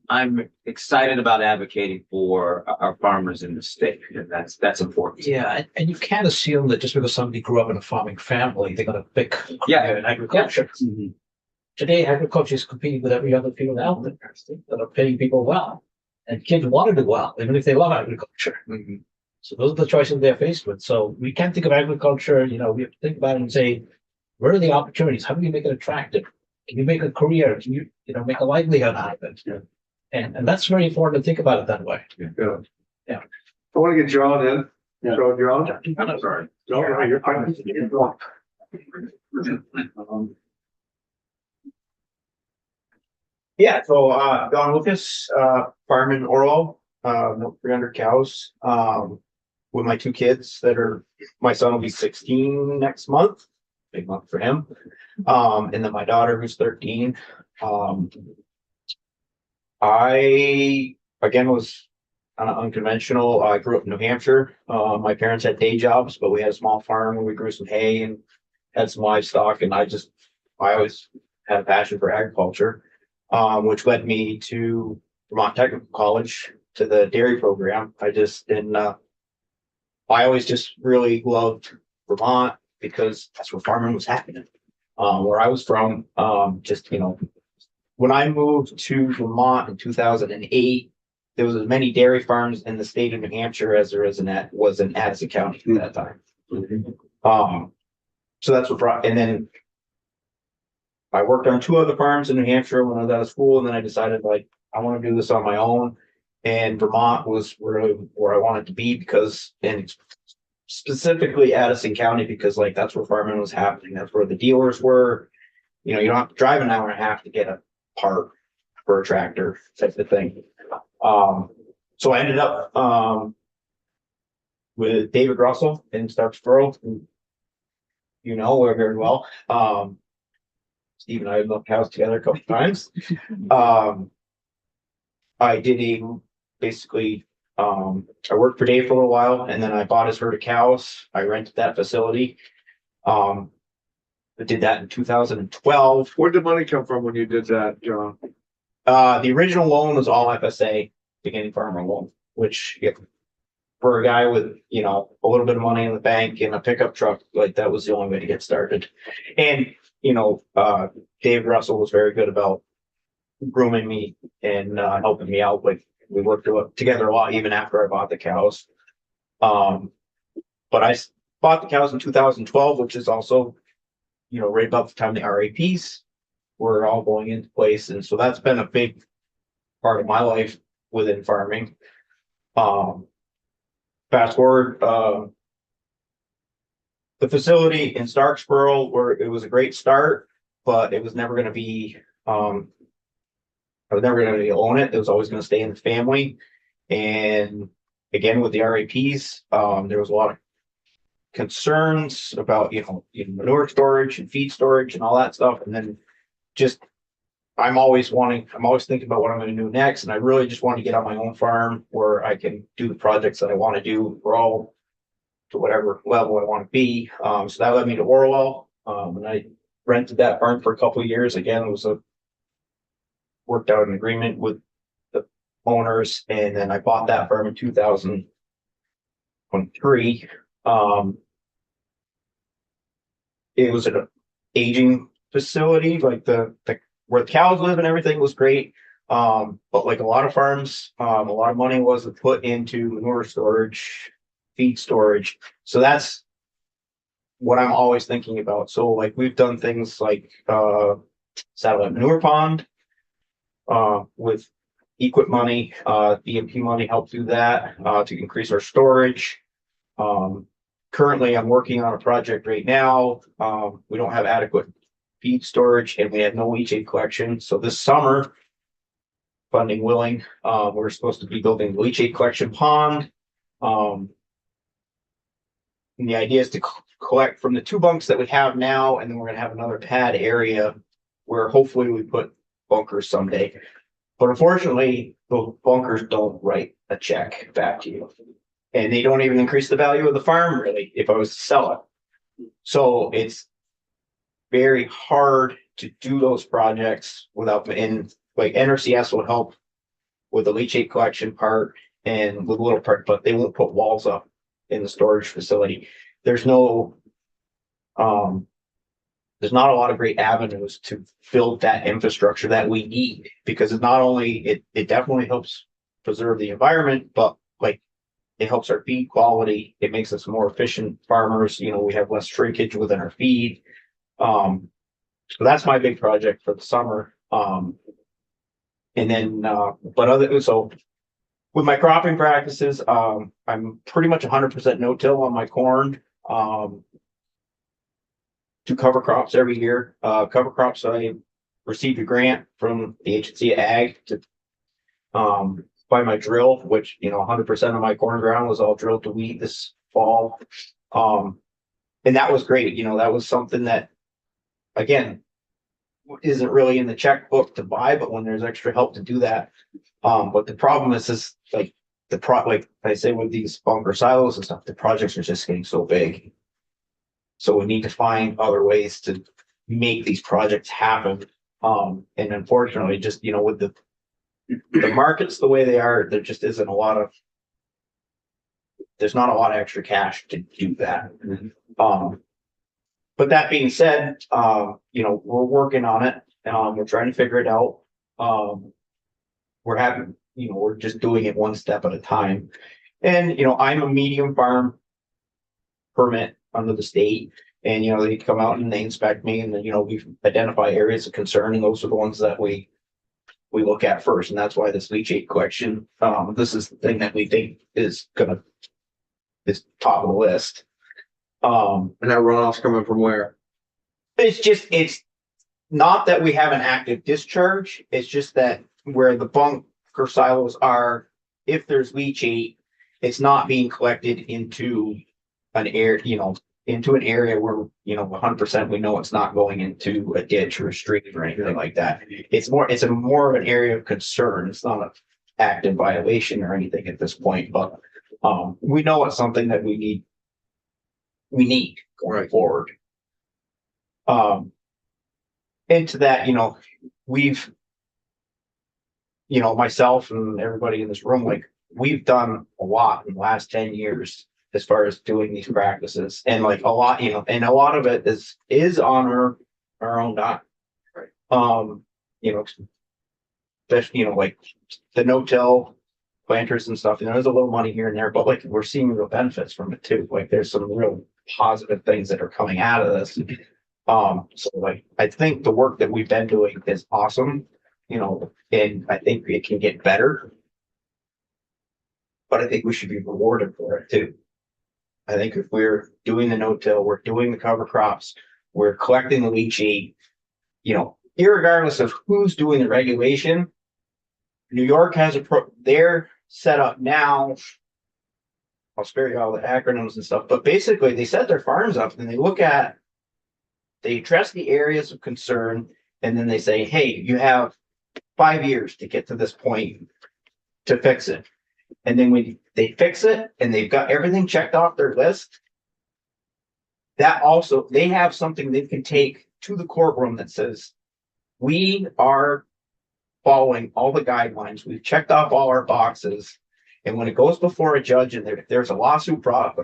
I'm excited about advocating for our farmers in the state, and that's important. Yeah, and you can't assume that just because somebody grew up in a farming family, they're going to pick Yeah. agriculture. Today, agriculture is competing with every other field out there that are paying people well, and kids want to do well, even if they love agriculture. Mhm. So those are the choices they're faced with. So we can't think of agriculture. We have to think about it and say, where are the opportunities? How do you make it attractive? Can you make a career? Can you, make a livelihood out of it? Yeah. And that's very important to think about it that way. I want to get John in. Yeah. So John. I'm sorry. No, you're fine. Yeah, so Don Lucas, farm in Orwell, 300 cows, with my 2 kids my son will be 16 next month, big month for him. And then my daughter who's 13. I again was kind of unconventional. I grew up in New Hampshire. My parents had day jobs, but we had a small farm where we grew some hay and had some livestock, and I always had a passion for agriculture. Which led me to Vermont Technical College to the dairy program. I always just really loved Vermont because that's where farming was happening. Where I was from, when I moved to Vermont in 2008, there was as many dairy farms in the state of New Hampshire as there was in Addison County at that time. So that's what and then I worked on 2 other farms in New Hampshire when I was out of school, and then I decided I want to do this on my own. And Vermont was really where I wanted to be and specifically Addison County, because that's where farming was happening. That's where the dealers were. You don't have to drive an hour and a half to get a part. for a tractor type of thing. So I ended up, with David Russell in Starksboro, who you know we're very well. Steve and I have milked cows together a couple times. I did basically, I worked for Dave for a little while, and then I bought his herd of cows. I rented that facility. I did that in 2012. Where'd the money come from when you did that, John? The original loan was all FSA, beginning farmer loan, which for a guy with, you know, a little bit of money in the bank and a pickup truck, like that was the only way to get started. And, you know, Dave Russell was very good about grooming me and helping me out. Like we worked together a lot even after I bought the cows. But I bought the cows in 2012, which is also, you know, right about the time the RAPs were all going into place. And so that's been a big part of my life within farming. Fast forward, the facility in Starksboro, where it was a great start, but it was never going to be, I was never going to own it. It was always going to stay in the family. And again, with the RAPs, there was a lot of concerns about, you know, manure storage and feed storage and all that stuff. And then just, I'm always thinking about what I'm going to do next. And I really just want to get on my own farm where I can do the projects that I want to do, grow to whatever level I want to be. So that led me to Orwell. And I rented that farm for a couple of years. Again, it was worked out an agreement with the owners. And then I bought that farm in 2023. It was an aging facility, like the where the cows live and everything was great. But like a lot of farms, a lot of money was put into manure storage, feed storage. So that's what I'm always thinking about. So like we've done things like satellite manure pond with equip money, EMP money helped do that to increase our storage. Currently I'm working on a project right now. We don't have adequate feed storage and we have no leachate collection. So this summer, funding willing, we're supposed to be building the leachate collection pond. And the idea is to collect from the 2 bunks that we have now, and then we're going to have another pad area where hopefully we put bunkers someday. But unfortunately, those bunkers don't write a check back to you. And they don't even increase the value of the farm, really, if I was to sell it. So it's very hard to do those projects without, and like NRCS will help with the leachate collection part and with a little part, but they won't put walls up in the storage facility. There's no, there's not a lot of great avenues to build that infrastructure that we need, because it's not only, it definitely helps preserve the environment, but like it helps our feed quality. It makes us more efficient farmers. You know, we have less shrinkage within our feed. So that's my big project for the summer. And then, so with my cropping practices, I'm pretty much 100% no-till on my corn. Do cover crops every year. Cover crops, I received a grant from the Agency of Ag to buy my drill, which, you know, 100% of my corn ground was all drilled to wheat this fall. And that was great. You know, that was something that, again, isn't really in the checkbook to buy, but when there's extra help to do that. But the problem is like like I say with these bunker silos and stuff, the projects are just getting so big. So we need to find other ways to make these projects happen. And unfortunately, just, you know, with the markets the way they are, there just isn't there's not a lot of extra cash to do that. But that being said, you know, we're working on it. We're trying to figure it out. We're just doing it one step at a time. And, you know, I'm a medium farm permit under the state, and, you know, they come out and they inspect me, and then, you know, we identify areas of concern, and those are the ones that we look at first. And that's why this leachate collection, this is the thing that we think is top of the list. And that runoff's coming from where? It's not that we have an active discharge. It's just that where the bunker silos are, if there's leachate, it's not being collected into an air, into an area where, 100% we know it's not going into a ditch or a stream or anything like that. It's more of an area of concern. It's not an active violation or anything at this point, but we know it's something that we need going forward. Into that, we've, myself and everybody in this room, like, we've done a lot in the last 10 years as far as doing these practices, and like a lot, and a lot of it is on our own dime. Right. Especially, like the no-till planters and stuff, there's a little money here and there, but like we're seeing real benefits from it too. Like there's some real positive things that are coming out of this. So like I think the work that we've been doing is awesome, and I think it can get better. But I think we should be rewarded for it too. I think if we're doing the no-till, we're doing the cover crops, we're collecting the leachate, irregardless of who's doing the regulation, New York has they're set up now. I'll spare you all the acronyms and stuff, but basically they set their farms up and they address the areas of concern, and then they say, hey, you have 5 years to get to this point to fix it. And then when they fix it and they've got everything checked off their list, that also, they have something they can take to the courtroom that says, we are following all the guidelines. We've checked off all our boxes. And when it goes before a judge and there's a lawsuit brought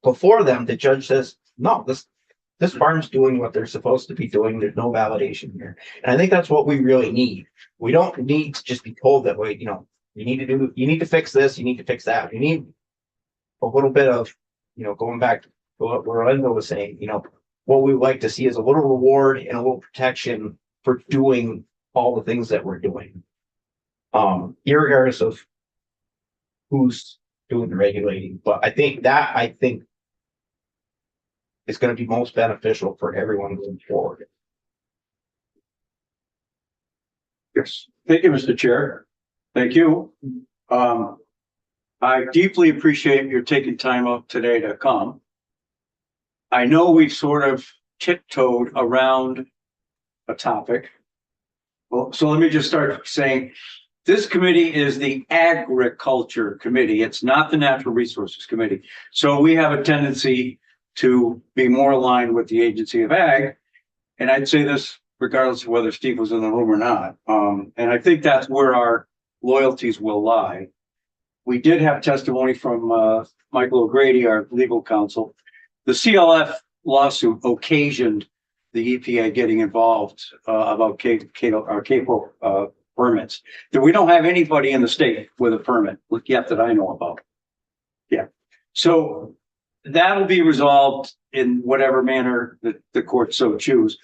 before them, the judge says, no, this farm's doing what they're supposed to be doing. There's no validation here. And I think that's what we really need. We don't need to just be told that way, you need to fix this, you need to fix that. You need a little bit of, going back to what Orlando was saying, what we would like to see is a little reward and a little protection for doing all the things that we're doing. Irregardless of who's doing the regulating. But I think is going to be most beneficial for everyone moving forward. Yes. Thank you, Mr. Chair. Thank you. I deeply appreciate your taking time out today to come. I know we've sort of tiptoed around a topic. Well, so let me just start saying this committee is the Agriculture Committee. It's not the Natural Resources Committee. So we have a tendency to be more aligned with the Agency of Ag. And I'd say this regardless of whether Steve was in the room or not. And I think that's where our loyalties will lie. We did have testimony from Michael O'Grady, our legal counsel. The CLF lawsuit occasioned the EPA getting involved about CAPO permits. That we don't have anybody in the state with a permit yet that I know about. Yeah. So that'll be resolved in whatever manner that the court so choose.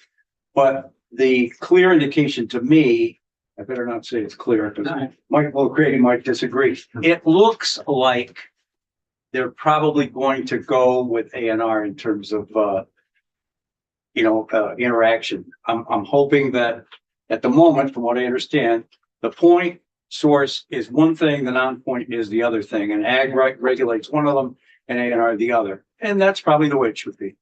But the clear indication to me, I better not say it's clear because Michael O'Grady might disagree. It looks like they're probably going to go with ANR in terms of interaction. I'm hoping that at the moment, from what I understand, the point source is one thing, the non-point is the other thing, and ag regulates one of them and ANR the other. And that's probably the way it should be.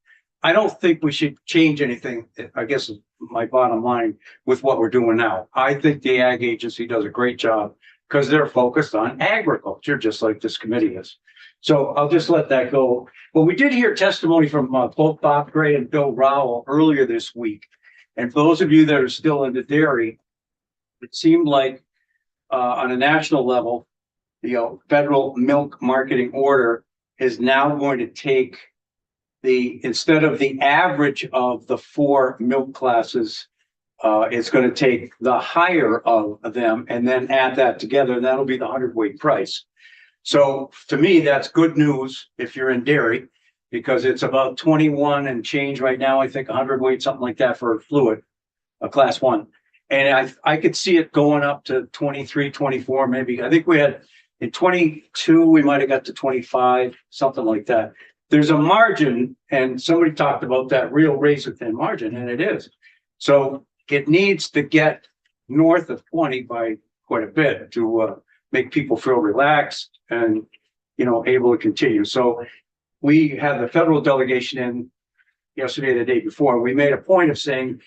I don't think we should change anything, I guess is my bottom line, with what we're doing now. I think the Ag Agency does a great job because they're focused on agriculture, just like this committee is. So I'll just let that go. But we did hear testimony from both Bob Gray and Bill Rowell earlier this week. And for those of you that are still into dairy, it seemed like on a national level, the federal milk marketing order is now going to take instead of the average of the 4 milk classes, it's going to take the higher of them and then add that together, and that'll be the 100-weight price. So to me, that's good news if you're in dairy, because it's about 21 and change right now. I think 100-weight, something like that for a fluid, a class 1. And I could see it going up to 23, 24, maybe. I think we had in 22, we might have got to 25, something like that. There's a margin, and somebody talked about that real razor thin margin, and it is. So it needs to get north of 20 by quite a bit to make people feel relaxed and, you know, able to continue. So we had the federal delegation in yesterday, the day before. We made a point of saying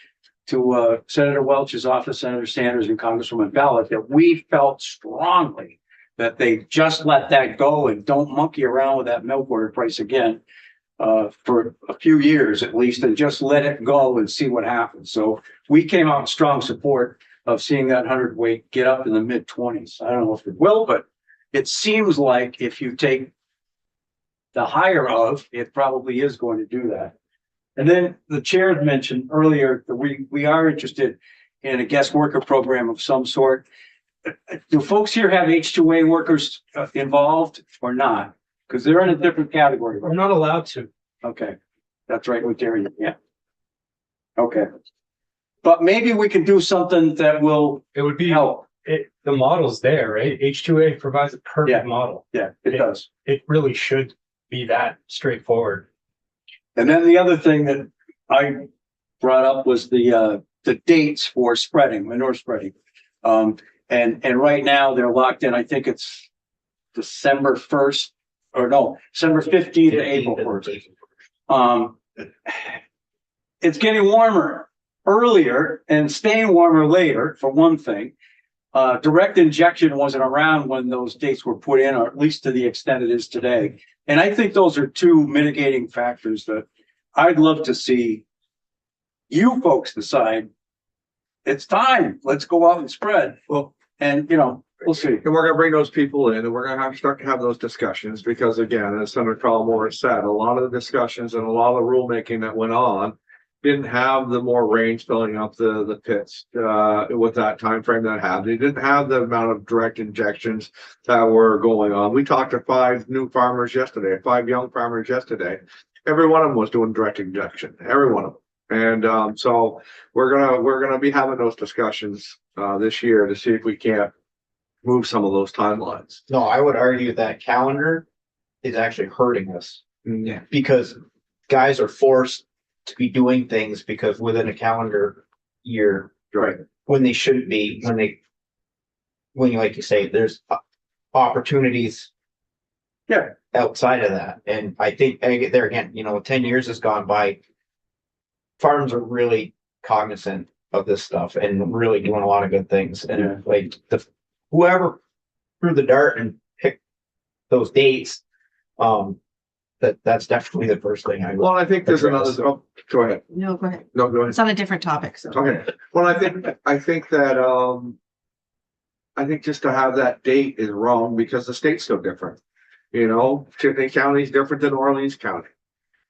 to Senator Welch's office, Senator Sanders, and Congresswoman Ballard that we felt strongly that they just let that go and don't monkey around with that milk order price again for a few years at least, and just let it go and see what happens. So we came out in strong support of seeing that 100-weight get up in the mid-20s. I don't know if it will, but it seems like if you take the higher of, it probably is going to do that. And then the chair had mentioned earlier that we are interested in a guest worker program of some sort. Do folks here have H-2A workers involved or not? Because they're in a different category. We're not allowed to. Okay, that's right with Terry. Yeah. Okay. But maybe we can do something that will It would be, help. the model's there, right? H2A provides a Yeah. perfect model. Yeah, it does. It really should be that straightforward. And then the other thing that I brought up was the dates for spreading, manure spreading. And right now they're locked in. I think it's December 1st, or no, December 15th to April 1st. It's getting warmer earlier and staying warmer later, for one thing. Direct injection wasn't around when those dates were put in, or at least to the extent it is today. And I think those are two mitigating factors that I'd love to see you folks decide. It's time. Let's go out and spread. Well, And, you know, we'll see. and we're gonna bring those people in and we're gonna have to start to have those discussions because again, as Senator Collmore said, a lot of the discussions and a lot of the rulemaking that went on didn't have the more range filling up the pits with that time frame that had. They didn't have the amount of direct injections that were going on. We talked to 5 new farmers yesterday, 5 young farmers yesterday. Every one of them was doing direct injection, every one of them. And so we're gonna be having those discussions this year to see if we can't move some of those timelines. No, I would argue that calendar is actually hurting us. Yeah. Because guys are forced to be doing things because within a calendar year, Right. when they shouldn't be, when you, like you say, there's opportunities. Yeah. Outside of that. And I think, and there again, 10 years has gone by. Farms are really cognizant of this stuff and really doing a lot of good things. And like whoever threw the dart and picked those dates, that's definitely the first thing I would. Well, I think there's another, oh, go ahead. No, go ahead. No, go ahead. It's on a different topic, so. Okay, well, I think that, I think just to have that date is wrong because the state's so different. Chittenden County is different than Orleans County.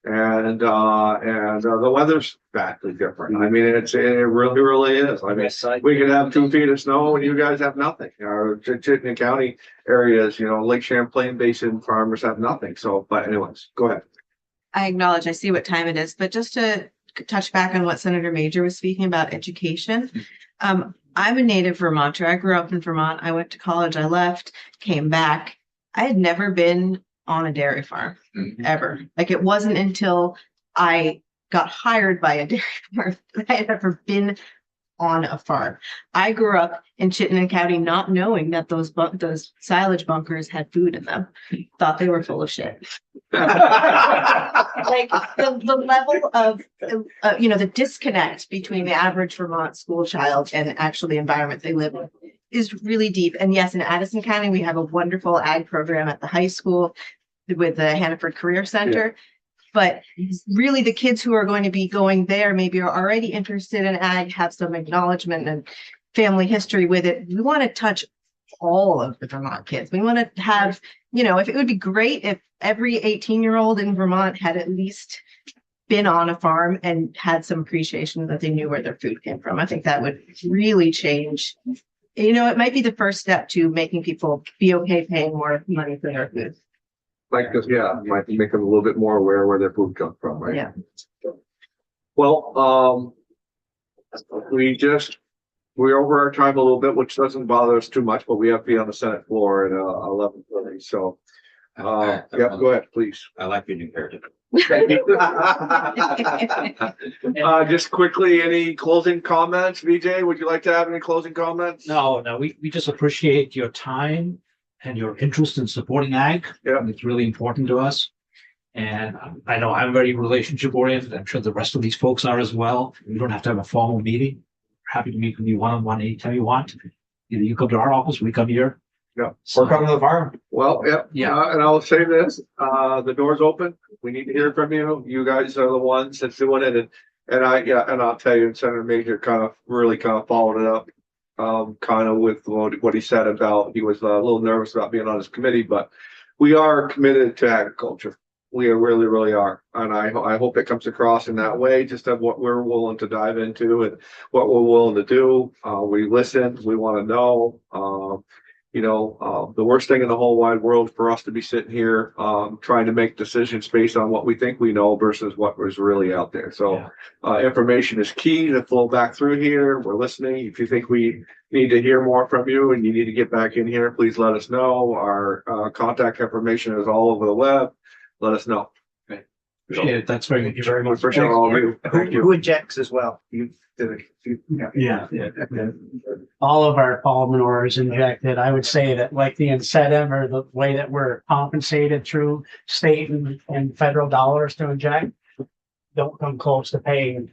And the weather's vastly different. I mean, it really is. I mean, we could have 2 feet of snow and you guys have nothing. Our Chittenden County areas, Lake Champlain Basin farmers have nothing. So, but anyways, go ahead. I acknowledge, I see what time it is, but just to touch back on what Senator Major was speaking about education. I'm a native Vermonter. I grew up in Vermont. I went to college. I left, came back. I had never been on a dairy farm ever. Like it wasn't until I got hired by a dairy farm that I had ever been on a farm. I grew up in Chittenden County not knowing that those silage bunkers had food in them. Thought they were full of shit. Like the level of the disconnect between the average Vermont school child and actually the environment they live in is really deep. And yes, in Addison County, we have a wonderful ag program at the high school with the Hannaford Career Center. Yeah. But really the kids who are going to be going there maybe are already interested in ag, have some acknowledgement and family history with it. We want to touch all of the Vermont kids. We want to have, if it would be great if every 18-year-old in Vermont had at least been on a farm and had some appreciation that they knew where their food came from. I think that would really change. It might be the first step to making people be okay paying more money for their food. Might make them a little bit more aware where their food comes from, right? Yeah. Well, we're over our time a little bit, which doesn't bother us too much, but we have to be on the Senate floor at 11:30. So, go ahead, please. I like your new paradigm. Just quickly, any closing comments? VJ, would you like to have any closing comments? No, we just appreciate your time and your interest in supporting ag. Yeah. It's really important to us. And I know I'm very relationship oriented. I'm sure the rest of these folks are as well. We don't have to have a formal meeting. Happy to meet with you one-on-one anytime you want. Either you come to our office, we come here. Yeah. We're coming to the farm. Well, yeah, Yeah. and I'll say this, the door's open. We need to hear from you. You guys are the ones that's doing it. And I'll tell you, Senator Major really followed it up. Kind of with what he said about, he was a little nervous about being on his committee, but we are committed to agriculture. We are really are. And I hope it comes across in that way, just of what we're willing to dive into and what we're willing to do. We listen, we want to know, the worst thing in the whole wide world for us to be sitting here, trying to make decisions based on what we think we know versus what was really out there. So, information is key to flow back through here. We're listening. If you think we need to hear more from you and you need to get back in here, please let us know. Our contact information is all over the web. Let us know. Appreciate it. That's very, thank you very much. Appreciate all of you. Thank you. Who injects as well? You did it. Yeah. All of our fall manure is injected. I would say that like the incentive or the way that we're compensated through state and federal dollars to inject, don't come close to paying